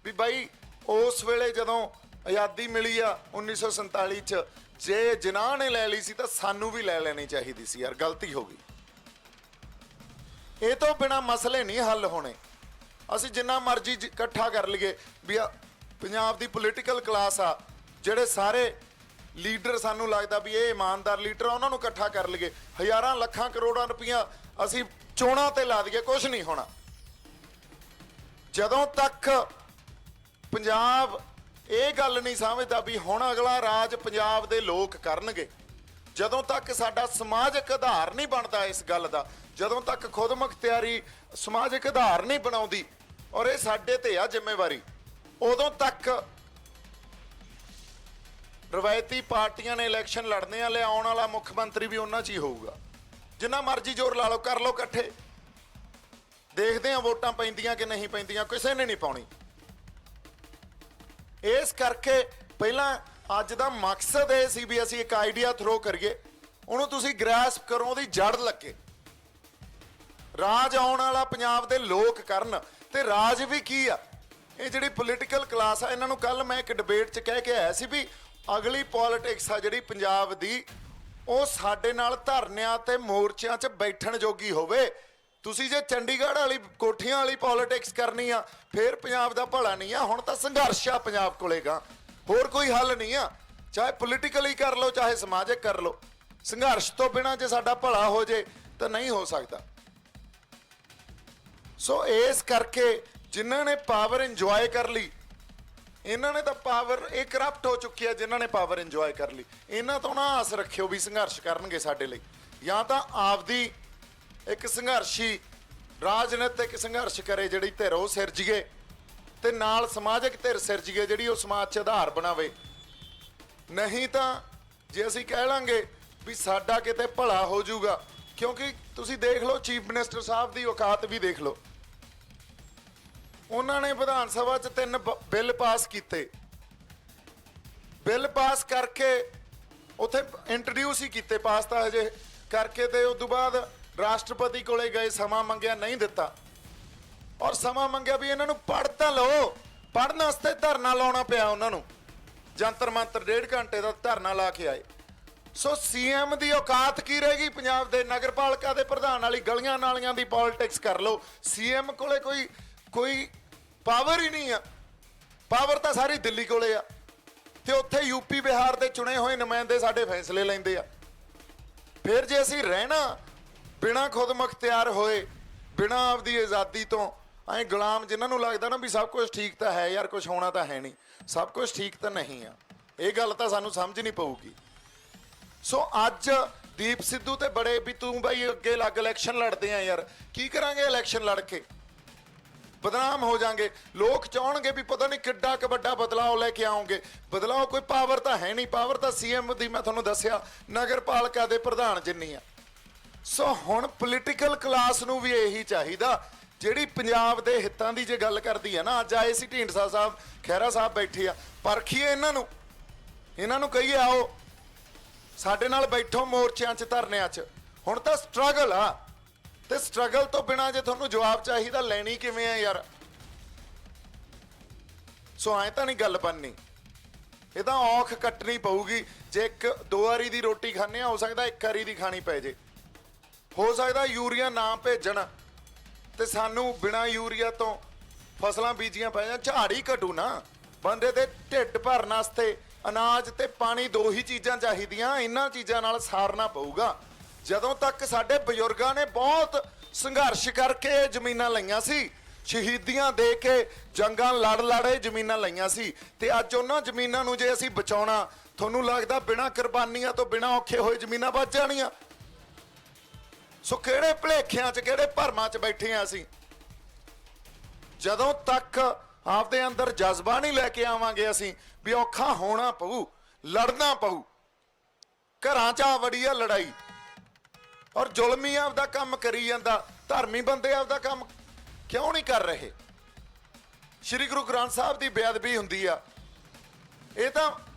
[SPEAKER 1] भी बई उस वेले जदों आज़ादी मिली आ 1947 च, जे जिन्हां ने लै ली सी तां सानू भी लै लैनी चाहिदी सी। यार गलती हो गई। ये तो बिना मसले नहीं हल होने। असीं जिन्ना मर्जी इकट्ठा कर लईए भी पंजाब दी पोलीटिकल क्लास आ, ਜਿਹੜੇ ਸਾਰੇ ਲੀਡਰ ਸਾਨੂੰ ਲੱਗਦਾ ਵੀ ਇਹ ਇਮਾਨਦਾਰ ਲੀਡਰ ਆ, ਉਹਨਾਂ ਨੂੰ ਇਕੱਠਾ ਕਰ ਲਈਏ, ਹਜ਼ਾਰਾਂ ਲੱਖਾਂ ਕਰੋੜਾਂ ਰੁਪਈਆ ਅਸੀਂ ਚੋਣਾਂ ਤੇ ਲਾ ਦਈਏ, ਕੁਝ ਨਹੀਂ ਹੋਣਾ। ਜਦੋਂ ਤੱਕ ਪੰਜਾਬ ਇਹ ਗੱਲ ਨਹੀਂ ਸਮਝਦਾ ਵੀ ਹੁਣ ਅਗਲਾ ਰਾਜ ਪੰਜਾਬ ਦੇ ਲੋਕ ਕਰਨਗੇ, ਜਦੋਂ ਤੱਕ ਸਾਡਾ ਸਮਾਜਿਕ ਆਧਾਰ ਨਹੀਂ ਬਣਦਾ ਇਸ ਗੱਲ ਦਾ, ਜਦੋਂ ਤੱਕ ਖੁਦ ਮੁਖਤਿਆਰੀ ਸਮਾਜਿਕ ਆਧਾਰ ਨਹੀਂ ਬਣਾਉਂਦੀ, ਔਰ ਇਹ ਸਾਡੇ ਤੇ ਆ ਜ਼ਿੰਮੇਵਾਰੀ, ਉਦੋਂ ਤੱਕ ਰਵਾਇਤੀ ਪਾਰਟੀਆਂ ਨੇ ਇਲੈਕਸ਼ਨ ਲੜਨੇ ਆ, ਲਿਆਉਣ ਵਾਲਾ ਮੁੱਖ ਮੰਤਰੀ ਵੀ ਉਹਨਾਂ 'ਚ ਹੀ ਹੋਊਗਾ। ਜਿੰਨਾ ਮਰਜ਼ੀ ਜ਼ੋਰ ਲਾ ਲਓ, ਕਰ ਲਓ ਇਕੱਠੇ, ਦੇਖਦੇ ਆ ਵੋਟਾਂ ਪੈਂਦੀਆਂ ਕਿ ਨਹੀਂ ਪੈਂਦੀਆਂ, ਕਿਸੇ ਨੇ ਨਹੀਂ ਪਾਉਣੀ। ਇਸ ਕਰਕੇ ਪਹਿਲਾਂ ਅੱਜ ਦਾ ਮਕਸਦ ਇਹ ਸੀ ਵੀ ਅਸੀਂ ਇੱਕ ਆਈਡੀਆ ਥਰੋ ਕਰੀਏ, ਉਹਨੂੰ ਤੁਸੀਂ ਗ੍ਰੈਸਪ ਕਰੋ, ਉਹਦੀ ਜੜ ਲੱਗੇ, ਰਾਜ ਆਉਣ ਵਾਲਾ ਪੰਜਾਬ ਦੇ ਲੋਕ ਕਰਨ। ਤੇ ਰਾਜ ਵੀ ਕੀ ਆ, ਇਹ ਜਿਹੜੀ ਪੋਲੀਟੀਕਲ ਕਲਾਸ ਆ, ਇਹਨਾਂ ਨੂੰ ਕੱਲ ਮੈਂ ਇੱਕ ਡਿਬੇਟ 'ਚ ਕਹਿ ਕੇ ਆਇਆ ਸੀ ਵੀ ਅਗਲੀ ਪੋਲਿਟਿਕਸ ਆ ਜਿਹੜੀ ਪੰਜਾਬ ਦੀ, ਉਹ ਸਾਡੇ ਨਾਲ ਧਰਨਿਆਂ ਤੇ ਮੋਰਚਿਆਂ 'ਚ ਬੈਠਣ ਜੋਗੀ ਹੋਵੇ। ਤੁਸੀਂ ਜੇ ਚੰਡੀਗੜ੍ਹ ਵਾਲੀ ਕੋਠੀਆਂ ਵਾਲੀ ਪੋਲਿਟਿਕਸ ਕਰਨੀ ਆ, ਫਿਰ ਪੰਜਾਬ ਦਾ ਭਲਾ ਨਹੀਂ ਆ। ਹੁਣ ਤਾਂ ਸੰਘਰਸ਼ ਆ ਪੰਜਾਬ ਕੋਲੇਗਾ, ਹੋਰ ਕੋਈ ਹੱਲ ਨਹੀਂ ਆ। ਚਾਹੇ ਪੋਲੀਟੀਕਲੀ ਕਰ ਲਓ, ਚਾਹੇ ਸਮਾਜਿਕ ਕਰ ਲਓ, ਸੰਘਰਸ਼ ਤੋਂ ਬਿਨਾਂ ਜੇ ਸਾਡਾ ਭਲਾ ਹੋ ਜੇ ਤਾਂ ਨਹੀਂ ਹੋ ਸਕਦਾ। ਸੋ ਇਸ ਕਰਕੇ ਜਿਨ੍ਹਾਂ ਨੇ ਪਾਵਰ ਇੰਜੋਏ ਕਰ ਲਈ, ਇਹਨਾਂ ਨੇ ਤਾਂ ਪਾਵਰ, ਇਹ ਕਰਪਟ ਹੋ ਚੁੱਕੀ ਹੈ। ਜਿਨ੍ਹਾਂ ਨੇ ਪਾਵਰ ਇੰਜੋਏ ਕਰ ਲਈ, ਇਹਨਾਂ ਤੋਂ ਨਾ ਆਸ ਰੱਖਿਓ ਵੀ ਸੰਘਰਸ਼ ਕਰਨਗੇ ਸਾਡੇ ਲਈ। ਜਾਂ ਤਾਂ ਆਪਦੀ ਇੱਕ ਸੰਘਰਸ਼ੀ ਰਾਜਨੀਤਿਕ ਸੰਘਰਸ਼ ਕਰੇ ਜਿਹੜੀ ਧਿਰ ਉਹ ਸਿਰਜੀਏ, ਤੇ ਨਾਲ ਸਮਾਜਿਕ ਧਿਰ ਸਿਰਜੀਏ ਜਿਹੜੀ ਉਹ ਸਮਾਜ 'ਚ ਆਧਾਰ ਬਣਾਵੇ। ਨਹੀਂ ਤਾਂ ਜੇ ਅਸੀਂ ਕਹਿ ਲਾਂਗੇ ਵੀ ਸਾਡਾ ਕਿਤੇ ਭਲਾ ਹੋ ਜਾਊਗਾ, ਕਿਉਂਕਿ ਤੁਸੀਂ ਦੇਖ ਲਓ ਚੀਫ ਮਿਨਿਸਟਰ ਸਾਹਿਬ ਦੀ ਔਕਾਤ ਵੀ ਦੇਖ ਲਓ। ਉਹਨਾਂ ਨੇ ਵਿਧਾਨ ਸਭਾ 'ਚ 3 ਬਿੱਲ ਪਾਸ ਕੀਤੇ, ਬਿੱਲ ਪਾਸ ਕਰਕੇ ਉੱਥੇ ਇੰਟਰੋਡਿਊਸ ਹੀ ਕੀਤੇ, ਪਾਸ ਤਾਂ ਹਜੇ ਕਰਕੇ, ਤੇ ਉਸ ਤੋਂ ਬਾਅਦ ਰਾਸ਼ਟਰਪਤੀ ਕੋਲੇ ਗਏ, ਸਮਾਂ ਮੰਗਿਆ, ਨਹੀਂ ਦਿੱਤਾ। ਔਰ ਸਮਾਂ ਮੰਗਿਆ ਵੀ ਇਹਨਾਂ ਨੂੰ ਪੜ੍ਹ ਤਾਂ ਲਓ, ਪੜ੍ਹਨ ਵਾਸਤੇ ਧਰਨਾ ਲਾਉਣਾ ਪਿਆ ਉਹਨਾਂ ਨੂੰ, ਜੰਤਰ ਮੰਤਰ 1.5 ਘੰਟੇ ਦਾ ਧਰਨਾ ਲਾ ਕੇ ਆਏ। ਸੋ ਸੀਐਮ ਦੀ ਔਕਾਤ ਕੀ ਰਹੇਗੀ ਪੰਜਾਬ ਦੇ? ਨਗਰਪਾਲਿਕਾ ਦੇ ਪ੍ਰਧਾਨ ਵਾਲੀ ਗਲੀਆਂ ਨਾਲੀਆਂ ਦੀ ਪੋਲਿਟਿਕਸ ਕਰ ਲਓ, ਸੀਐਮ ਕੋਲੇ ਕੋਈ ਪਾਵਰ ਹੀ ਨਹੀਂ ਆ। ਪਾਵਰ ਤਾਂ ਸਾਰੀ ਦਿੱਲੀ ਕੋਲੇ ਆ, ਤੇ ਉੱਥੇ ਯੂਪੀ ਬਿਹਾਰ ਦੇ ਚੁਣੇ ਹੋਏ ਨੁਮਾਇੰਦੇ ਸਾਡੇ ਫੈਸਲੇ ਲੈਂਦੇ ਆ। ਫਿਰ ਜੇ ਅਸੀਂ ਰਹਿਣਾ ਬਿਨਾਂ ਖੁਦ ਮੁਖਤਿਆਰ ਹੋਏ, ਬਿਨਾਂ ਆਪਦੀ ਆਜ਼ਾਦੀ ਤੋਂ, ਐਂ ਗੁਲਾਮ, ਜਿਨ੍ਹਾਂ ਨੂੰ ਲੱਗਦਾ ਨਾ ਵੀ ਸਭ ਕੁਝ ਠੀਕ ਤਾਂ ਹੈ ਯਾਰ, ਕੁਝ ਹੋਣਾ ਤਾਂ ਹੈ ਨਹੀਂ, ਸਭ ਕੁਝ ਠੀਕ ਤਾਂ ਨਹੀਂ ਆ, ਇਹ ਗੱਲ ਤਾਂ ਸਾਨੂੰ ਸਮਝਣੀ ਪਊਗੀ। ਸੋ ਅੱਜ ਦੀਪ ਸਿੱਧੂ ਤੇ ਬੜੇ ਵੀ ਤੂੰ ਬਾਈ ਅੱਗੇ ਲੱਗ ਇਲੈਕਸ਼ਨ ਲੜਦੇ ਆ ਯਾਰ, ਕੀ ਕਰਾਂਗੇ ਇਲੈਕਸ਼ਨ ਲੜ ਕੇ? ਬਦਨਾਮ ਹੋ ਜਾਾਂਗੇ। ਲੋਕ ਚਾਹਣਗੇ ਵੀ ਪਤਾ ਨਹੀਂ ਕਿੱਡਾ ਕੁ ਵੱਡਾ ਬਦਲਾਅ ਲੈ ਕੇ ਆਉਂਗੇ। ਬਦਲਾਅ ਕੋਈ ਪਾਵਰ ਤਾਂ ਹੈ ਨਹੀਂ, ਪਾਵਰ ਤਾਂ ਸੀਐਮ ਦੀ ਮੈਂ ਤੁਹਾਨੂੰ ਦੱਸਿਆ ਨਗਰਪਾਲਿਕਾ ਦੇ ਪ੍ਰਧਾਨ ਜਿੰਨੀ ਆ। ਸੋ ਹੁਣ ਪੋਲੀਟੀਕਲ ਕਲਾਸ ਨੂੰ ਵੀ ਇਹੀ ਚਾਹੀਦਾ ਜਿਹੜੀ ਪੰਜਾਬ ਦੇ ਹਿੱਤਾਂ ਦੀ ਜੇ ਗੱਲ ਕਰਦੀ ਹੈ ਨਾ। ਅੱਜ ਆਏ ਸੀ ਢੀਂਡਸਾ ਸਾਹਿਬ, ਖਹਿਰਾ ਸਾਹਿਬ ਬੈਠੇ ਆ, ਪਰਖੀਏ ਇਹਨਾਂ ਨੂੰ ਕਹੀਏ ਆਓ ਸਾਡੇ ਨਾਲ ਬੈਠੋ ਮੋਰਚਿਆਂ 'ਚ, ਧਰਨਿਆਂ 'ਚ। ਹੁਣ ਤਾਂ ਸਟਰਗਲ ਆ, ਤੇ ਸਟਰਗਲ ਤੋਂ ਬਿਨਾਂ ਜੇ ਤੁਹਾਨੂੰ ਜਵਾਬ ਚਾਹੀਦਾ ਲੈਣੀ ਕਿਵੇਂ ਆ ਯਾਰ? ਸੋ ਐਂ ਤਾਂ ਨਹੀਂ ਗੱਲ ਬਣਨੀ, ਇਹ ਤਾਂ ਔਖ ਕੱਟਣੀ ਪਊਗੀ। ਜੇ 1-2 ਵਾਰੀ ਦੀ ਰੋਟੀ ਖਾਂਦੇ ਆ, ਹੋ ਸਕਦਾ 1 ਵਾਰੀ ਦੀ ਖਾਣੀ ਪੈ ਜੇ। ਹੋ ਸਕਦਾ ਯੂਰੀਆ ਨਾ ਭੇਜਣ ਤੇ ਸਾਨੂੰ ਬਿਨਾਂ ਯੂਰੀਆ ਤੋਂ ਫਸਲਾਂ ਬੀਜੀਆਂ ਪੈ ਜਾਣ, ਝਾੜ ਹੀ ਘਟੂ ਨਾ। ਬੰਦੇ ਦੇ ਢਿੱਡ ਭਰਨ ਵਾਸਤੇ ਅਨਾਜ ਤੇ ਪਾਣੀ, 2 ਹੀ ਚੀਜ਼ਾਂ ਚਾਹੀਦੀਆਂ। ਇਹਨਾਂ ਚੀਜ਼ਾਂ ਨਾਲ ਸਾਰਨਾ ਪਊਗਾ। ਜਦੋਂ ਤੱਕ ਸਾਡੇ ਬਜ਼ੁਰਗਾਂ ਨੇ ਬਹੁਤ ਸੰਘਰਸ਼ ਕਰਕੇ ਜ਼ਮੀਨਾਂ ਲਈਆਂ ਸੀ, ਸ਼ਹੀਦੀਆਂ ਦੇ ਕੇ ਜੰਗਾਂ ਲੜ ਜ਼ਮੀਨਾਂ ਲਈਆਂ ਸੀ, ਤੇ ਅੱਜ ਉਹਨਾਂ ਜ਼ਮੀਨਾਂ ਨੂੰ ਜੇ ਅਸੀਂ ਬਚਾਉਣਾ, ਤੁਹਾਨੂੰ ਲੱਗਦਾ ਬਿਨਾਂ ਕੁਰਬਾਨੀਆਂ ਤੋਂ, ਬਿਨਾਂ ਔਖੇ ਹੋਏ ਜ਼ਮੀਨਾਂ ਬਚ ਜਾਣੀਆਂ? ਸੋ ਕਿਹੜੇ ਭੁਲੇਖਿਆਂ 'ਚ, ਕਿਹੜੇ ਭਰਮਾਂ 'ਚ ਬੈਠੇ ਆ ਅਸੀਂ? ਜਦੋਂ ਤੱਕ ਆਪਦੇ ਅੰਦਰ ਜਜ਼ਬਾ ਨਹੀਂ ਲੈ ਕੇ ਆਵਾਂਗੇ ਅਸੀਂ ਵੀ ਔਖਾ ਹੋਣਾ ਪਊ, ਲੜਨਾ ਪਊ। ਘਰਾਂ 'ਚ ਆ ਵੜੀ ਆ ਲੜਾਈ, ਔਰ ਜ਼ੁਲਮੀ ਆਪਦਾ ਕੰਮ ਕਰੀ ਜਾਂਦਾ, ਧਰਮੀ ਬੰਦੇ ਆਪਦਾ ਕੰਮ ਕਿਉਂ ਨਹੀਂ ਕਰ ਰਹੇ? ਸ਼੍ਰੀ ਗੁਰੂ ਗ੍ਰੰਥ ਸਾਹਿਬ ਦੀ ਬੇਅਦਬੀ ਹੁੰਦੀ ਆ, ਇਹ ਤਾਂ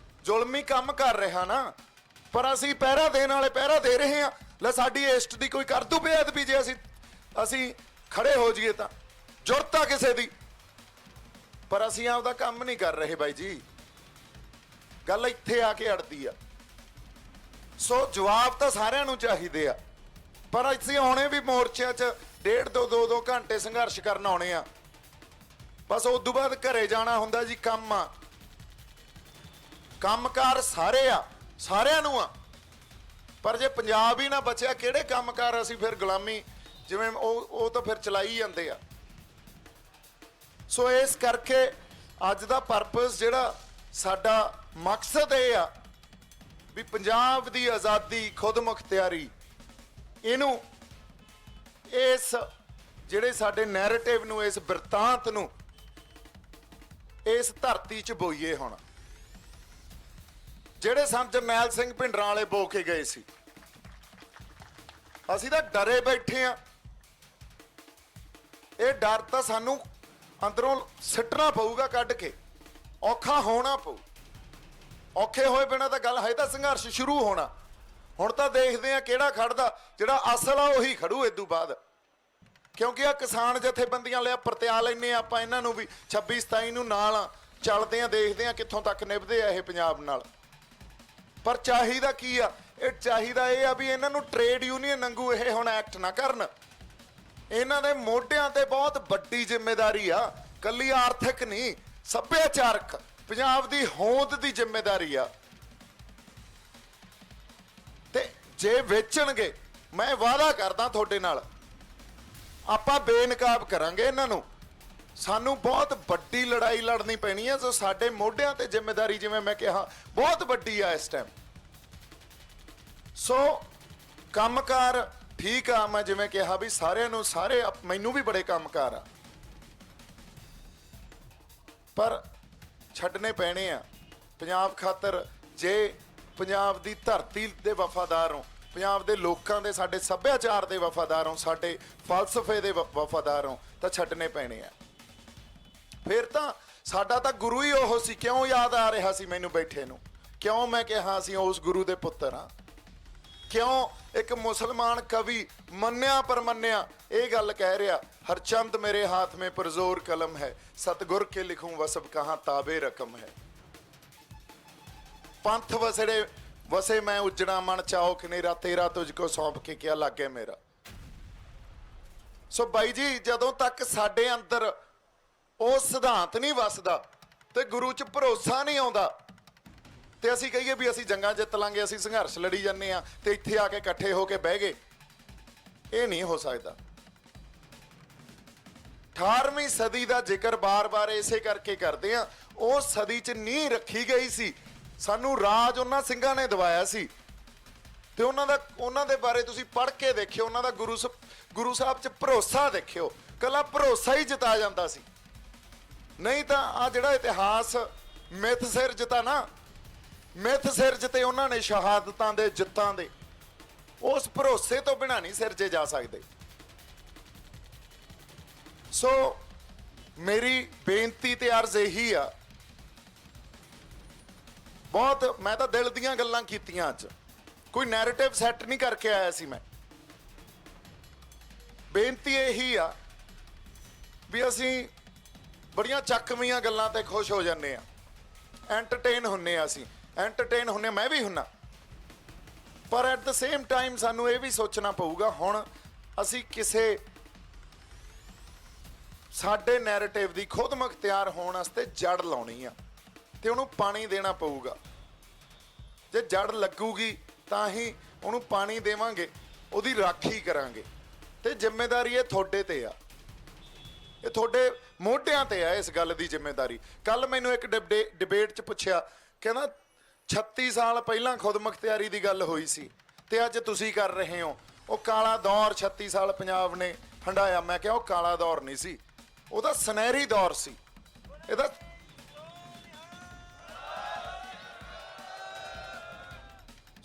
[SPEAKER 1] ਜ਼ੁਲਮੀ ਕੰਮ ਕਰ ਰਿਹਾ ਨਾ, ਪਰ ਅਸੀਂ ਪਹਿਰਾ ਦੇਣ ਵਾਲੇ ਪਹਿਰਾ ਦੇ ਰਹੇ ਹਾਂ। ਲੈ ਸਾਡੀ ਇਸ਼ਟ ਦੀ ਕੋਈ ਕਰ ਦੂ ਬੇਅਦਬੀ, ਜੇ ਅਸੀਂ ਖੜੇ ਹੋ ਜਾਈਏ ਤਾਂ ਜ਼ਰੂਰਤ ਆ ਕਿਸੇ ਦੀ, ਪਰ ਅਸੀਂ ਆਪਦਾ ਕੰਮ ਨਹੀਂ ਕਰ ਰਹੇ ਬਾਈ ਜੀ। ਗੱਲ ਇੱਥੇ ਆ ਕੇ ਅੜਦੀ ਆ। ਸੋ ਜਵਾਬ ਤਾਂ ਸਾਰਿਆਂ ਨੂੰ ਚਾਹੀਦੇ ਆ, ਪਰ ਅਸੀਂ ਆਉਣੇ ਵੀ ਮੋਰਚਿਆਂ 'ਚ 1.5-2 ਘੰਟੇ ਸੰਘਰਸ਼ ਕਰਨ ਆਉਣੇ ਆ, ਬਸ ਉਸ ਤੋਂ ਬਾਅਦ ਘਰੇ ਜਾਣਾ ਹੁੰਦਾ ਜੀ। ਕੰਮ ਆ, ਕੰਮਕਾਰ ਸਾਰੇ ਆ, ਸਾਰਿਆਂ ਨੂੰ ਆ, ਪਰ ਜੇ ਪੰਜਾਬ ਹੀ ਨਾ ਬਚਿਆ, ਕਿਹੜੇ ਕੰਮਕਾਰ ਅਸੀਂ ਫਿਰ ਗੁਲਾਮੀ ਜਿਵੇਂ ਉਹ ਤਾਂ ਫਿਰ ਚਲਾਈ ਜਾਂਦੇ ਆ। ਸੋ ਇਸ ਕਰਕੇ ਅੱਜ ਦਾ ਪਰਪਸ ਜਿਹੜਾ ਸਾਡਾ ਮਕਸਦ ਇਹ ਆ ਵੀ ਪੰਜਾਬ ਦੀ ਆਜ਼ਾਦੀ ਖੁਦ ਮੁਖਤਿਆਰੀ ਇਹਨੂੰ ਇਸ ਜਿਹੜੇ ਸਾਡੇ ਨੈਰੇਟਿਵ ਨੂੰ ਇਸ ਬਿਰਤਾਂਤ ਨੂੰ ਇਸ ਧਰਤੀ 'ਚ ਬੋਈਏ। ਹੁਣ ਜਿਹੜੇ ਸੰਤ ਜਰਨੈਲ ਸਿੰਘ ਭਿੰਡਰਾਂ ਵਾਲੇ ਬੋ ਕੇ ਗਏ ਸੀ, ਅਸੀਂ ਤਾਂ ਡਰੇ ਬੈਠੇ ਆ। ਇਹ ਡਰ ਤਾਂ ਸਾਨੂੰ ਅੰਦਰੋਂ ਸਿੱਟਣਾ ਪਊਗਾ, ਕੱਢ ਕੇ ਔਖਾ ਹੋਣਾ ਪਊ। ਔਖੇ ਹੋਏ ਬਿਨਾਂ ਤਾਂ ਗੱਲ ਹੈ, ਤਾਂ ਸੰਘਰਸ਼ ਸ਼ੁਰੂ ਹੋਣਾ। ਹੁਣ ਤਾਂ ਦੇਖਦੇ ਆ ਕਿਹੜਾ ਖੜਦਾ, ਜਿਹੜਾ ਅਸਲ ਆ ਉਹੀ ਖੜੂ ਇਦੋਂ ਬਾਅਦ, ਕਿਉਂਕਿ ਆ ਕਿਸਾਨ ਜਥੇਬੰਦੀਆਂ ਲਿਆ ਪਰਤਿਆ ਲੈਨੇ ਆਪਾਂ ਇਹਨਾਂ ਨੂੰ ਵੀ 26-27 ਨੂੰ ਨਾਲ ਚੱਲਦੇ ਆ, ਦੇਖਦੇ ਆ ਕਿੱਥੋਂ ਤੱਕ ਨਿਭਦੇ ਆ ਇਹ ਪੰਜਾਬ ਨਾਲ। ਪਰ ਚਾਹੀਦਾ ਕੀ ਆ? ਇਹ ਚਾਹੀਦਾ ਇਹ ਆ ਵੀ ਇਹਨਾਂ ਨੂੰ ਟ੍ਰੇਡ ਯੂਨੀਅਨ ਵਾਂਗੂ ਇਹ ਹੁਣ ਐਕਟ ਨਾ ਕਰਨ। ਇਹਨਾਂ ਦੇ ਮੋਢਿਆਂ ਤੇ ਬਹੁਤ ਵੱਡੀ ਜ਼ਿੰਮੇਵਾਰੀ ਆ, ਕੱਲੀ ਆਰਥਿਕ ਨਹੀਂ, ਸੱਭਿਆਚਾਰਕ ਪੰਜਾਬ ਦੀ ਹੋਂਦ ਦੀ ਜ਼ਿੰਮੇਵਾਰੀ ਆ। ਤੇ ਜੇ ਵੇਚਣਗੇ, ਮੈਂ ਵਾਅਦਾ ਕਰਦਾ ਤੁਹਾਡੇ ਨਾਲ, ਆਪਾਂ ਬੇਨਕਾਬ ਕਰਾਂਗੇ ਇਹਨਾਂ ਨੂੰ। ਸਾਨੂੰ ਬਹੁਤ ਵੱਡੀ ਲੜਾਈ ਲੜਨੀ ਪੈਣੀ ਹੈ, ਜੋ ਸਾਡੇ ਮੋਢਿਆਂ ਤੇ ਜ਼ਿੰਮੇਵਾਰੀ, ਜਿਵੇਂ ਮੈਂ ਕਿਹਾ, ਬਹੁਤ ਵੱਡੀ ਆ ਇਸ ਟਾਈਮ। ਸੋ ਕੰਮਕਾਰ ਠੀਕ ਆ, ਮੈਂ ਜਿਵੇਂ ਕਿਹਾ ਵੀ ਸਾਰਿਆਂ ਨੂੰ, ਸਾਰੇ ਮੈਨੂੰ ਵੀ ਬੜੇ ਕੰਮਕਾਰ ਆ, ਪਰ ਛੱਡਣੇ ਪੈਣੇ ਆ ਪੰਜਾਬ ਖਾਤਰ। ਜੇ ਪੰਜਾਬ ਦੀ ਧਰਤੀ ਦੇ ਵਫਾਦਾਰ ਹੋ, ਪੰਜਾਬ ਦੇ ਲੋਕਾਂ ਦੇ, ਸਾਡੇ ਸੱਭਿਆਚਾਰ ਦੇ ਵਫਾਦਾਰ ਹੋ, ਸਾਡੇ ਫਲਸਫੇ ਦੇ ਵਫਾਦਾਰ ਹੋ, ਤਾਂ ਛੱਡਣੇ ਪੈਣੇ ਆ। ਫਿਰ ਤਾਂ ਸਾਡਾ ਤਾਂ ਗੁਰੂ ਹੀ ਉਹ ਸੀ। ਕਿਉਂ ਯਾਦ ਆ ਰਿਹਾ ਸੀ ਮੈਨੂੰ ਬੈਠੇ ਨੂੰ? ਕਿਉਂ ਮੈਂ ਕਿਹਾ ਅਸੀਂ ਉਸ ਗੁਰੂ ਦੇ ਪੁੱਤਰ ਆ? ਕਿਉਂ ਇੱਕ ਮੁਸਲਮਾਨ ਕਵੀ ਮੰਨਿਆ ਪਰਮੰਨਿਆ ਇਹ ਗੱਲ ਕਹਿ ਰਿਹਾ, ਹਰਚੰਦ ਮੇਰੇ ਹੱਥ ਮੇਂ ਪੁਰਜ਼ੋਰ ਕਲਮ ਹੈ, ਸਤਗੁਰ ਕੇ ਲਿਖੂੰ ਵਸਬ ਕਹਾਂ ਤਾਬੇ ਰਕਮ ਹੈ। ਪੰਥ ਵਸੜੇ ਵਸੇ ਮੈਂ ਉਜੜਾ ਮਨ ਚਾਓ ਕਨੇਰਾ, ਤੇਰਾ ਤੁਝ ਕੋ ਸੌਂਪ ਕੇ ਕਿਆ ਲੱਗੇ ਮੇਰਾ। ਸੋ ਬਾਈ ਜੀ, ਜਦੋਂ ਤੱਕ ਸਾਡੇ ਅੰਦਰ ਉਹ ਸਿਧਾਂਤ ਨਹੀਂ ਵਸਦਾ ਤੇ ਗੁਰੂ 'ਚ ਭਰੋਸਾ ਨਹੀਂ ਆਉਂਦਾ, ਤੇ ਅਸੀਂ ਕਹੀਏ ਵੀ ਅਸੀਂ ਜੰਗਾਂ ਜਿੱਤ ਲਾਂਗੇ, ਅਸੀਂ ਸੰਘਰਸ਼ ਲੜੀ ਜਾਂਦੇ ਆ ਤੇ ਇੱਥੇ ਆ ਕੇ ਇਕੱਠੇ ਹੋ ਕੇ ਬਹਿ ਗਏ, ਇਹ ਨਹੀਂ ਹੋ ਸਕਦਾ। 18ਵੀਂ ਸਦੀ ਦਾ ਜ਼ਿਕਰ ਬਾਰ-ਬਾਰ ਇਸੇ ਕਰਕੇ ਕਰਦੇ ਆ। ਉਹ ਸਦੀ 'ਚ ਨੀਂਹ ਰੱਖੀ ਗਈ ਸੀ, ਸਾਨੂੰ ਰਾਜ ਉਹਨਾਂ ਸਿੰਘਾਂ ਨੇ ਦਿਵਾਇਆ ਸੀ, ਤੇ ਉਹਨਾਂ ਦੇ ਬਾਰੇ ਤੁਸੀਂ ਪੜ੍ਹ ਕੇ ਦੇਖਿਓ, ਉਹਨਾਂ ਦਾ ਗੁਰੂ ਸਾਹਿਬ 'ਚ ਭਰੋਸਾ ਦੇਖਿਓ। ਕੱਲਾ ਭਰੋਸਾ ਹੀ ਜਿਤਾ ਜਾਂਦਾ ਸੀ, ਨਹੀਂ ਤਾਂ ਆ ਜਿਹੜਾ ਇਤਿਹਾਸ ਮਿੱਥ ਸਿਰਜਤਾ ਨਾ, ਮਿੱਥ ਸਿਰਜਤੇ ਉਹਨਾਂ ਨੇ ਸ਼ਹਾਦਤਾਂ ਦੇ, ਜਿੱਤਾਂ ਦੇ, ਉਸ ਭਰੋਸੇ ਤੋਂ ਬਿਨਾਂ ਨਹੀਂ ਸਿਰਜੇ ਜਾ ਸਕਦੇ। ਸੋ ਮੇਰੀ ਬੇਨਤੀ ਤੇ ਅਰਜ਼ ਇਹੀ ਆ, ਬਹੁਤ ਮੈਂ ਤਾਂ ਦਿਲ ਦੀਆਂ ਗੱਲਾਂ ਕੀਤੀਆਂ ਅੱਜ, ਕੋਈ ਨੈਰੇਟਿਵ ਸੈੱਟ ਨਹੀਂ ਕਰਕੇ ਆਇਆ ਸੀ ਮੈਂ। ਬੇਨਤੀ ਇਹੀ ਆ ਵੀ ਅਸੀਂ ਬੜੀਆਂ ਚੱਕਵੀਆਂ ਗੱਲਾਂ ਤੇ ਖੁਸ਼ ਹੋ ਜਾਂਦੇ ਆ, ਐਂਟਰਟੇਨ ਹੁੰਨੇ ਆ, ਅਸੀਂ ਐਂਟਰਟੇਨ ਹੁੰਨੇ, ਮੈਂ ਵੀ ਹੁੰਨਾ, ਪਰ ਐਟ ਦ ਸੇਮ ਟਾਈਮ ਸਾਨੂੰ ਇਹ ਵੀ ਸੋਚਣਾ ਪਊਗਾ ਹੁਣ ਅਸੀਂ ਕਿਸੇ ਸਾਡੇ ਨੈਰੇਟਿਵ ਦੀ ਖੁਦ ਮੁਖਤਿਆਰ ਹੋਣ ਵਾਸਤੇ ਜੜ ਲਾਉਣੀ ਆ, ਤੇ ਉਹਨੂੰ ਪਾਣੀ ਦੇਣਾ ਪਊਗਾ। ਜੇ ਜੜ ਲੱਗੂਗੀ ਤਾਂ ਹੀ ਉਹਨੂੰ ਪਾਣੀ ਦੇਵਾਂਗੇ, ਉਹਦੀ ਰਾਖੀ ਕਰਾਂਗੇ, ਤੇ ਜ਼ਿੰਮੇਵਾਰੀ ਇਹ ਤੁਹਾਡੇ ਤੇ ਆ, ਇਹ ਤੁਹਾਡੇ ਮੋਢਿਆਂ ਤੇ ਆ ਇਸ ਗੱਲ ਦੀ ਜ਼ਿੰਮੇਵਾਰੀ। ਕੱਲ ਮੈਨੂੰ ਇੱਕ ਡਿਬੇਟ 'ਚ ਪੁੱਛਿਆ, ਕਹਿੰਦਾ 36 ਸਾਲ ਪਹਿਲਾਂ ਖੁਦ ਮੁਖਤਿਆਰੀ ਦੀ ਗੱਲ ਹੋਈ ਸੀ ਤੇ ਅੱਜ ਤੁਸੀਂ ਕਰ ਰਹੇ ਹੋ, ਉਹ ਕਾਲਾ ਦੌਰ 36 ਸਾਲ ਪੰਜਾਬ ਨੇ ਹੰਡਾਇਆ। ਮੈਂ ਕਿਹਾ ਉਹ ਕਾਲਾ ਦੌਰ ਨਹੀਂ ਸੀ, ਉਹਦਾ ਸੁਨਹਿਰੀ ਦੌਰ ਸੀ। ਇਹਦਾ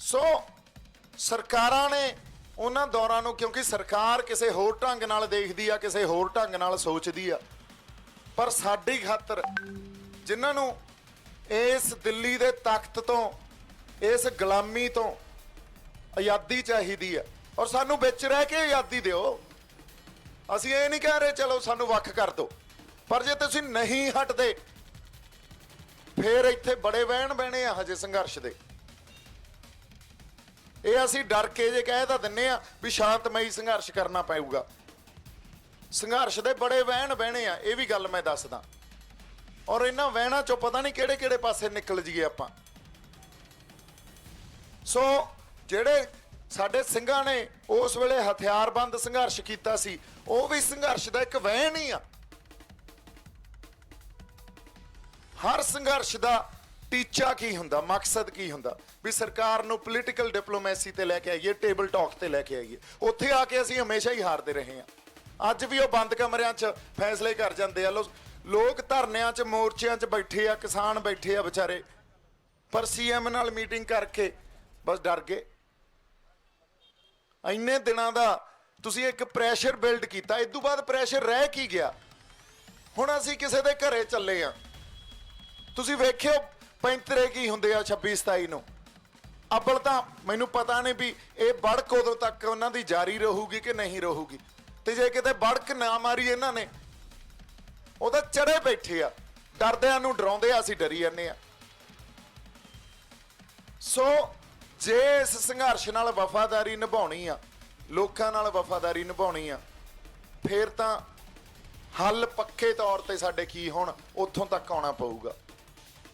[SPEAKER 1] ਸੋ ਸਰਕਾਰਾਂ ਨੇ ਉਹਨਾਂ ਦੌਰਾਂ ਨੂੰ, ਕਿਉਂਕਿ ਸਰਕਾਰ ਕਿਸੇ ਹੋਰ ਢੰਗ ਨਾਲ ਦੇਖਦੀ ਆ, ਕਿਸੇ ਹੋਰ ਢੰਗ ਨਾਲ ਸੋਚਦੀ ਆ, ਪਰ ਸਾਡੀ ਖਾਤਰ ਜਿਨ੍ਹਾਂ ਨੂੰ ਇਸ ਦਿੱਲੀ ਦੇ ਤਖਤ ਤੋਂ, ਇਸ ਗੁਲਾਮੀ ਤੋਂ ਆਜ਼ਾਦੀ ਚਾਹੀਦੀ ਆ, ਔਰ ਸਾਨੂੰ ਵਿੱਚ ਰਹਿ ਕੇ ਆਜ਼ਾਦੀ ਦਿਓ। ਅਸੀਂ ਇਹ ਨਹੀਂ ਕਹਿ ਰਹੇ ਚਲੋ ਸਾਨੂੰ ਵੱਖ ਕਰ ਦਿਓ, ਪਰ ਜੇ ਤੁਸੀਂ ਨਹੀਂ ਹਟਦੇ ਫਿਰ ਇੱਥੇ ਬੜੇ ਵਹਿਣ ਬਹਿਣੇ ਆ ਹਜੇ ਸੰਘਰਸ਼ ਦੇ। ਇਹ ਅਸੀਂ ਡਰ ਕੇ ਜੇ ਕਹਿ ਤਾਂ ਦਿੰਨੇ ਆ ਵੀ ਸ਼ਾਂਤਮਈ ਸੰਘਰਸ਼ ਕਰਨਾ ਪਊਗਾ, ਸੰਘਰਸ਼ ਦੇ ਬੜੇ ਵਹਿਣ ਬਹਿਣੇ ਆ, ਇਹ ਵੀ ਗੱਲ ਮੈਂ ਦੱਸਦਾ। ਔਰ ਇਹਨਾਂ ਵਹਿਣਾਂ ਚੋਂ ਪਤਾ ਨਹੀਂ ਕਿਹੜੇ ਕਿਹੜੇ ਪਾਸੇ ਨਿਕਲ ਜਾਈਏ ਆਪਾਂ। ਸੋ ਜਿਹੜੇ ਸਾਡੇ ਸਿੰਘਾਂ ਨੇ ਉਸ ਵੇਲੇ ਹਥਿਆਰਬੰਦ ਸੰਘਰਸ਼ ਕੀਤਾ ਸੀ, ਉਹ ਵੀ ਸੰਘਰਸ਼ ਦਾ ਇੱਕ ਵਹਿਣ ਹੀ ਆ। ਹਰ ਸੰਘਰਸ਼ ਦਾ ਟੀਚਾ ਕੀ ਹੁੰਦਾ, ਮਕਸਦ ਕੀ ਹੁੰਦਾ, ਵੀ ਸਰਕਾਰ ਨੂੰ ਪੋਲੀਟੀਕਲ ਡਿਪਲੋਮੈਸੀ ਤੇ ਲੈ ਕੇ ਆਈਏ, ਟੇਬਲ ਟਾਕ ਤੇ ਲੈ ਕੇ ਆਈਏ। ਉੱਥੇ ਆ ਕੇ ਅਸੀਂ ਹਮੇਸ਼ਾ ਹੀ ਹਾਰਦੇ ਰਹੇ ਹਾਂ। ਅੱਜ ਵੀ ਉਹ ਬੰਦ ਕਮਰਿਆਂ 'ਚ ਫੈਸਲੇ ਕਰ ਜਾਂਦੇ ਆ। ਲੋਕ ਧਰਨਿਆਂ 'ਚ, ਮੋਰਚਿਆਂ 'ਚ ਬੈਠੇ ਆ, ਕਿਸਾਨ ਬੈਠੇ ਆ ਵਿਚਾਰੇ, ਪਰ ਸੀਐਮ ਨਾਲ ਮੀਟਿੰਗ ਕਰਕੇ ਬਸ ਡਰ ਗਏ। ਇੰਨੇ ਦਿਨਾਂ ਦਾ ਤੁਸੀਂ ਇੱਕ ਪ੍ਰੈਸ਼ਰ ਬਿਲਡ ਕੀਤਾ, ਇਸ ਤੋਂ ਬਾਅਦ ਪ੍ਰੈਸ਼ਰ ਰਹਿ ਕੀ ਗਿਆ? ਹੁਣ ਅਸੀਂ ਕਿਸੇ ਦੇ ਘਰੇ ਚੱਲੇ ਆ, ਤੁਸੀਂ ਵੇਖਿਓ ਪੈਂਤਰੇ ਕੀ ਹੁੰਦੇ ਆ 26-27 ਨੂੰ। ਅੱਬਲ ਤਾਂ ਮੈਨੂੰ ਪਤਾ ਨਹੀਂ ਵੀ ਇਹ ਬੜਕ ਉਦੋਂ ਤੱਕ ਉਹਨਾਂ ਦੀ ਜਾਰੀ ਰਹੂਗੀ ਕਿ ਨਹੀਂ ਰਹੂਗੀ, ਤੇ ਜੇ ਕਿਤੇ ਬੜਕ ਨਾ ਮਾਰੀ ਇਹਨਾਂ ਨੇ, ਉਹ ਤਾਂ ਚੜੇ ਬੈਠੇ ਆ, ਡਰਦਿਆਂ ਨੂੰ ਡਰਾਉਂਦੇ ਆ, ਅਸੀਂ ਡਰੀ ਜਾਂਦੇ ਆ। ਸੋ ਜੇ ਇਸ ਸੰਘਰਸ਼ ਨਾਲ ਵਫਾਦਾਰੀ ਨਿਭਾਉਣੀ ਆ, ਲੋਕਾਂ ਨਾਲ ਵਫਾਦਾਰੀ ਨਿਭਾਉਣੀ ਆ, ਫੇਰ ਤਾਂ ਹੱਲ ਪੱਕੇ ਤੌਰ ਤੇ ਸਾਡੇ ਕੀ ਹੋਣ, ਉੱਥੋਂ ਤੱਕ ਆਉਣਾ ਪਊਗਾ।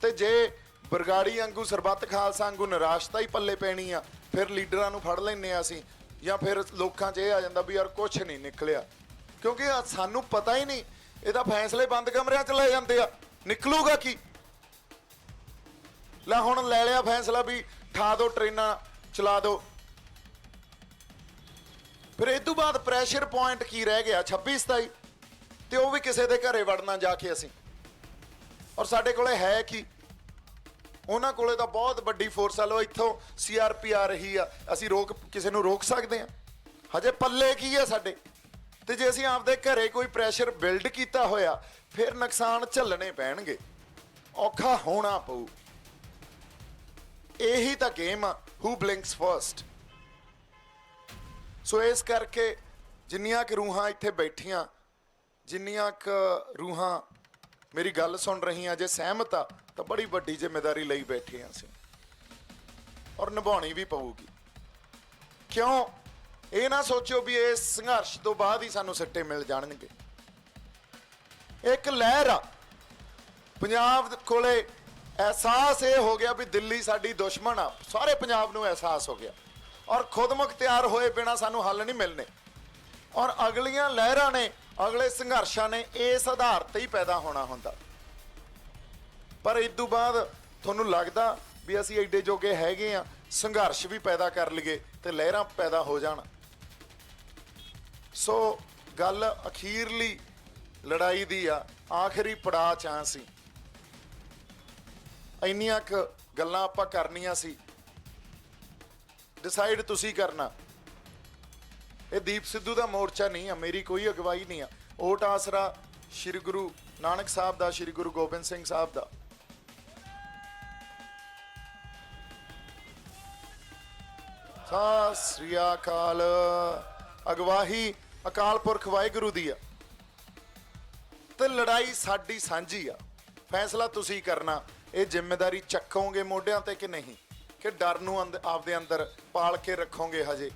[SPEAKER 1] ਤੇ ਜੇ ਬਰਗਾੜੀ ਵਾਂਗੂ, ਸਰਬੱਤ ਖਾਲਸਾ ਵਾਂਗੂ ਨਿਰਾਸ਼ਤਾ ਹੀ ਪੱਲੇ ਪੈਣੀ ਆ, ਫਿਰ ਲੀਡਰਾਂ ਨੂੰ ਫੜ ਲੈਂਦੇ ਆ ਅਸੀਂ, ਜਾਂ ਫਿਰ ਲੋਕਾਂ 'ਚ ਇਹ ਆ ਜਾਂਦਾ ਵੀ ਯਾਰ ਕੁਛ ਨਹੀਂ ਨਿਕਲਿਆ, ਕਿਉਂਕਿ ਸਾਨੂੰ ਪਤਾ ਹੀ ਨਹੀਂ। ਇਹਦਾ ਫੈਸਲੇ ਬੰਦ ਕਮਰਿਆਂ 'ਚ ਲੈ ਜਾਂਦੇ ਆ, ਨਿਕਲੂਗਾ ਕੀ? ਲੈ ਹੁਣ ਲੈ ਲਿਆ ਫੈਸਲਾ ਵੀ ਠਾ ਦੋ, ਟ੍ਰੇਨਾਂ ਚਲਾ ਦੋ, ਫਿਰ ਇਹ ਤੋਂ ਬਾਅਦ ਪ੍ਰੈਸ਼ਰ ਪੁਆਇੰਟ ਕੀ ਰਹਿ ਗਿਆ? 26-27, ਤੇ ਉਹ ਵੀ ਕਿਸੇ ਦੇ ਘਰੇ ਵੜਨਾ ਜਾ ਕੇ ਅਸੀਂ। ਔਰ ਸਾਡੇ ਕੋਲੇ ਹੈ ਕੀ? ਉਹਨਾਂ ਕੋਲੇ ਤਾਂ ਬਹੁਤ ਵੱਡੀ ਫੋਰਸ ਆ। ਲੋ ਇੱਥੋਂ CRP ਆ ਰਹੀ ਆ, ਅਸੀਂ ਕਿਸੇ ਨੂੰ ਰੋਕ ਸਕਦੇ ਆ? ਹਜੇ ਪੱਲੇ ਕੀ ਆ ਸਾਡੇ? ਤੇ ਜੇ ਅਸੀਂ ਆਪਦੇ ਘਰੇ ਕੋਈ ਪ੍ਰੈਸ਼ਰ ਬਿਲਡ ਕੀਤਾ ਹੋਇਆ, ਫਿਰ ਨੁਕਸਾਨ ਝੱਲਣੇ ਪੈਣਗੇ, ਔਖਾ ਹੋਣਾ ਪਊ। ਇਹੀ ਤਾਂ ਗੇਮ ਆ, ਹੂ ਬਲਿੰਕਸ ਫਰਸਟ। ਸੋ ਇਸ ਕਰਕੇ ਜਿੰਨੀਆਂ ਕੁ ਰੂਹਾਂ ਇੱਥੇ ਬੈਠੀਆਂ, ਜਿੰਨੀਆਂ ਕੁ ਰੂਹਾਂ ਮੇਰੀ ਗੱਲ ਸੁਣ ਰਹੀਆਂ, ਜੇ ਸਹਿਮਤ ਆ ਤਾਂ ਬੜੀ ਵੱਡੀ ਜ਼ਿੰਮੇਵਾਰੀ ਲਈ ਬੈਠੇ ਹਾਂ ਅਸੀਂ, ਔਰ ਨਿਭਾਉਣੀ ਵੀ ਪਊਗੀ। ਕਿਉਂ? ਇਹ ਨਾ ਸੋਚੋ ਵੀ ਇਸ ਸੰਘਰਸ਼ ਤੋਂ ਬਾਅਦ ਹੀ ਸਾਨੂੰ ਸਿੱਟੇ ਮਿਲ ਜਾਣਗੇ। ਇੱਕ ਲਹਿਰ ਆ ਪੰਜਾਬ ਕੋਲੇ, ਅਹਿਸਾਸ ਇਹ ਹੋ ਗਿਆ ਵੀ ਦਿੱਲੀ ਸਾਡੀ ਦੁਸ਼ਮਣ ਆ, ਸਾਰੇ ਪੰਜਾਬ ਨੂੰ ਅਹਿਸਾਸ ਹੋ ਗਿਆ, ਔਰ ਖੁਦ ਮੁਖਤਿਆਰ ਹੋਏ ਬਿਨਾਂ ਸਾਨੂੰ ਹੱਲ ਨਹੀਂ ਮਿਲਣੇ। ਔਰ ਅਗਲੀਆਂ ਲਹਿਰਾਂ ਨੇ, ਅਗਲੇ ਸੰਘਰਸ਼ਾਂ ਨੇ ਇਸ ਆਧਾਰ ਤੇ ਹੀ ਪੈਦਾ ਹੋਣਾ ਹੁੰਦਾ। ਪਰ ਇਸ ਤੋਂ ਬਾਅਦ ਤੁਹਾਨੂੰ ਲੱਗਦਾ ਵੀ ਅਸੀਂ ਐਡੇ ਜੋਗੇ ਹੈਗੇ ਆ, ਸੰਘਰਸ਼ ਵੀ ਪੈਦਾ ਕਰ ਲਈਏ ਤੇ ਲਹਿਰਾਂ ਪੈਦਾ ਹੋ ਜਾਣ? ਸੋ ਗੱਲ ਅਖੀਰਲੀ ਲੜਾਈ ਦੀ ਆ, ਆਖਰੀ ਪੜਾਅ 'ਚ ਆ ਸੀ। ਇੰਨੀਆਂ ਕੁ ਗੱਲਾਂ ਆਪਾਂ ਕਰਨੀਆਂ ਸੀ, ਡਿਸਾਈਡ ਤੁਸੀਂ ਕਰਨਾ। ਇਹ ਦੀਪ ਸਿੱਧੂ ਦਾ ਮੋਰਚਾ ਨਹੀਂ ਆ, ਮੇਰੀ ਕੋਈ ਅਗਵਾਈ ਨਹੀਂ ਆ। ਓਟ ਆਸਰਾ ਸ਼੍ਰੀ ਗੁਰੂ ਨਾਨਕ ਸਾਹਿਬ ਦਾ, ਸ਼੍ਰੀ ਗੁਰੂ ਗੋਬਿੰਦ ਸਿੰਘ ਸਾਹਿਬ ਦਾ। ਸਤਿ ਸ੍ਰੀ ਅਕਾਲ। ਅਗਵਾਈ ਅਕਾਲ ਪੁਰਖ ਵਾਹਿਗੁਰੂ ਦੀ ਆ, ਤੇ ਲੜਾਈ ਸਾਡੀ ਸਾਂਝੀ ਆ। ਫੈਸਲਾ ਤੁਸੀਂ ਕਰਨਾ, ਇਹ ਜ਼ਿੰਮੇਵਾਰੀ ਚੱਕੋਗੇ ਮੋਢਿਆਂ ਤੇ ਕਿ ਨਹੀਂ, ਕਿ ਡਰ ਨੂੰ ਆਪਦੇ ਅੰਦਰ ਪਾਲ ਕੇ ਰੱਖੋਗੇ ਹਜੇ?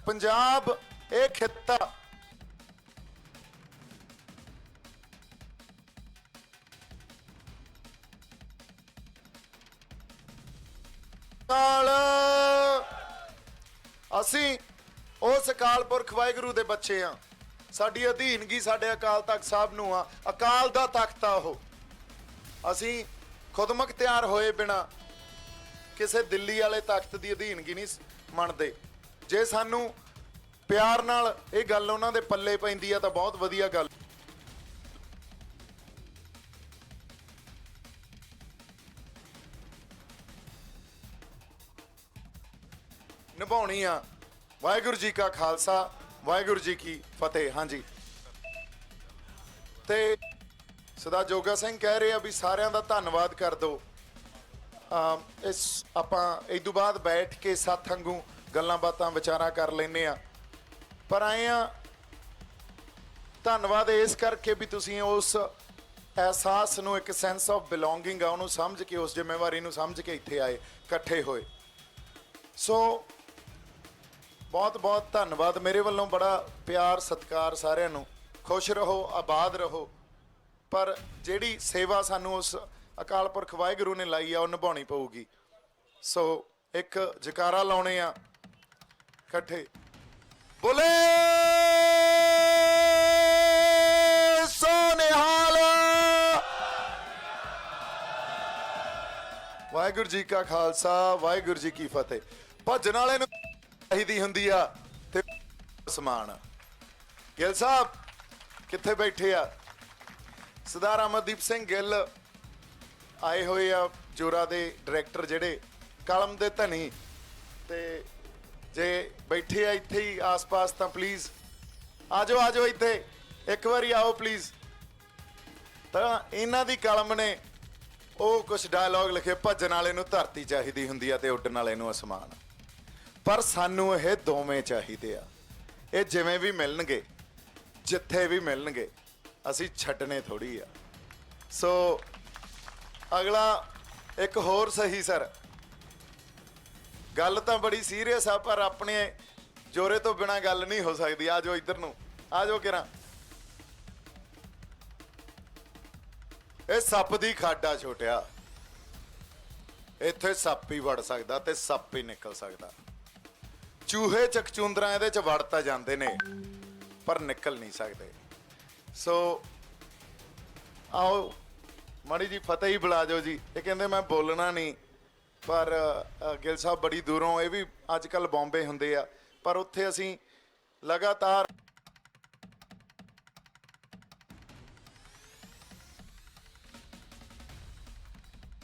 [SPEAKER 1] ਪੰਜਾਬ ਇਹ ਖਿੱਤਾ ਅਸੀਂ ਉਸ ਅਕਾਲ ਪੁਰਖ ਵਾਹਿਗੁਰੂ ਦੇ ਬੱਚੇ ਆ। ਸਾਡੀ ਅਧੀਨਗੀ ਸਾਡੇ ਅਕਾਲ ਤਖਤ ਸਾਹਿਬ ਨੂੰ ਆ, ਅਕਾਲ ਦਾ ਤਖਤ ਆ ਉਹ। ਅਸੀਂ ਖੁਦ ਮੁਖਤਿਆਰ ਹੋਏ ਬਿਨਾ ਕਿਸੇ ਦਿੱਲੀ ਵਾਲੇ ਤਖਤ ਦੀ ਅਧੀਨਗੀ ਨਹੀਂ ਮੰਨਦੇ। ਜੇ ਸਾਨੂੰ ਪਿਆਰ ਨਾਲ ਇਹ ਗੱਲ ਉਹਨਾਂ ਦੇ ਪੱਲੇ ਪੈਂਦੀ ਆ ਤਾਂ ਬਹੁਤ ਵਧੀਆ ਗੱਲ। ਨਿਭਾਉਣੀ ਆ। ਵਾਹਿਗੁਰੂ ਜੀ ਕਾ ਖਾਲਸਾ, ਵਾਹਿਗੁਰੂ ਜੀ ਕੀ ਫਤਿਹ। ਹਾਂਜੀ, ਤੇ ਸਦਾ ਜੋਗਾ ਸਿੰਘ ਕਹਿ ਰਹੇ ਆ ਵੀ ਸਾਰਿਆਂ ਦਾ ਧੰਨਵਾਦ ਕਰ ਦਿਓ। ਇਸ ਆਪਾਂ ਇਸ ਤੋਂ ਬਾਅਦ ਬੈਠ ਕੇ ਸੱਤ ਵਾਂਗੂ ਗੱਲਾਂ ਬਾਤਾਂ ਵਿਚਾਰਾਂ ਕਰ ਲੈਂਦੇ ਆ। ਪਰ ਆਏ ਆ ਧੰਨਵਾਦ ਇਸ ਕਰਕੇ ਵੀ ਤੁਸੀਂ ਉਸ ਅਹਿਸਾਸ ਨੂੰ, ਇੱਕ ਸੈਂਸ ਆਫ ਬਿਲੋਂਗਿੰਗ ਆ, ਉਹਨੂੰ ਸਮਝ ਕੇ, ਉਸ ਜ਼ਿੰਮੇਵਾਰੀ ਨੂੰ ਸਮਝ ਕੇ ਇੱਥੇ ਆਏ, ਇਕੱਠੇ ਹੋਏ। ਸੋ ਬਹੁਤ ਬਹੁਤ ਧੰਨਵਾਦ ਮੇਰੇ ਵੱਲੋਂ, ਬੜਾ ਪਿਆਰ ਸਤਿਕਾਰ ਸਾਰਿਆਂ ਨੂੰ। ਖੁਸ਼ ਰਹੋ, ਆਬਾਦ ਰਹੋ, ਪਰ ਜਿਹੜੀ ਸੇਵਾ ਸਾਨੂੰ ਉਸ ਅਕਾਲ ਪੁਰਖ ਵਾਹਿਗੁਰੂ ਨੇ ਲਾਈ ਆ ਉਹ ਨਿਭਾਉਣੀ ਪਊਗੀ। ਸੋ ਇੱਕ ਜਕਾਰਾ ਲਾਉਣੇ ਆ ਇਕੱਠੇ, ਬੋਲੇ ਸੋ ਨਿਹਾਲ। ਵਾਹਿਗੁਰੂ ਜੀ ਕਾ ਖਾਲਸਾ, ਵਾਹਿਗੁਰੂ ਜੀ ਕੀ ਫਤਿਹ। ਭੱਜਣ ਵਾਲੇ ਨੂੰ ਚਾਹੀਦੀ ਹੁੰਦੀ ਆ ਤੇ ਸਮਾਨ। ਗਿੱਲ ਸਾਹਿਬ ਕਿੱਥੇ ਬੈਠੇ ਆ? ਸਰਦਾਰ ਅਮਰਦੀਪ ਸਿੰਘ ਗਿੱਲ ਆਏ ਹੋਏ ਆ, ਜੋਰਾ ਦੇ ਡਾਇਰੈਕਟਰ, ਜਿਹੜੇ ਕਲਮ ਦੇ ਧਨੀ। ਤੇ ਜੇ ਬੈਠੇ ਆ ਇੱਥੇ ਹੀ ਆਸ-ਪਾਸ ਤਾਂ ਪਲੀਜ਼ ਆ ਜਾਓ, ਆ ਜਾਓ ਇੱਥੇ ਇੱਕ ਵਾਰੀ ਆਓ ਪਲੀਜ਼। ਤਾਂ ਇਹਨਾਂ ਦੀ ਕਲਮ ਨੇ ਉਹ ਕੁਝ ਡਾਇਲੌਗ ਲਿਖੇ, ਭੱਜਣ ਵਾਲੇ ਨੂੰ ਧਰਤੀ ਚਾਹੀਦੀ ਹੁੰਦੀ ਆ ਤੇ ਉੱਡਣ ਵਾਲੇ ਨੂੰ ਅਸਮਾਨ। ਪਰ ਸਾਨੂੰ ਇਹ ਦੋਵੇਂ ਚਾਹੀਦੇ ਆ। ਇਹ ਜਿਵੇਂ ਵੀ ਮਿਲਣਗੇ, ਜਿੱਥੇ ਵੀ ਮਿਲਣਗੇ, ਅਸੀਂ ਛੱਡਣੇ ਥੋੜੀ ਆ। ਸੋ ਅਗਲਾ ਇੱਕ ਹੋਰ ਸਹੀ ਸਰ, ਗੱਲ ਤਾਂ ਬੜੀ ਸੀਰੀਅਸ ਆ, ਪਰ ਆਪਣੇ ਜੋਰੇ ਤੋਂ ਬਿਨਾ ਗੱਲ ਨਹੀਂ ਹੋ ਸਕਦੀ। ਆ ਜਾਓ ਇੱਧਰ ਨੂੰ, ਆ ਜਾਓ ਕਿਰਾਂ। ਇਹ ਸੱਪ ਦੀ ਖੱਡ ਆ ਛੋਟਿਆ, ਇੱਥੇ ਸੱਪ ਹੀ ਵੜ ਸਕਦਾ ਤੇ ਸੱਪ ਹੀ ਨਿਕਲ ਸਕਦਾ। ਚੂਹੇ ਚਕਚੂੰਦਰਾ ਇਹਦੇ ਚ ਵੜ ਤਾਂ ਜਾਂਦੇ ਨੇ ਪਰ ਨਿਕਲ ਨਹੀਂ ਸਕਦੇ। ਸੋ ਆਓ ਮਾੜੀ ਜੀ ਫਤਿਹ ਹੀ ਬੁਲਾ ਜਾਓ ਜੀ। ਇਹ ਕਹਿੰਦੇ ਮੈਂ ਬੋਲਣਾ ਨਹੀਂ, ਪਰ ਗਿੱਲ ਸਾਹਿਬ ਬੜੀ ਦੂਰੋਂ, ਇਹ ਵੀ ਅੱਜ ਕੱਲ੍ਹ ਬੰਬੇ ਹੁੰਦੇ ਆ, ਪਰ ਉੱਥੇ ਅਸੀਂ ਲਗਾਤਾਰ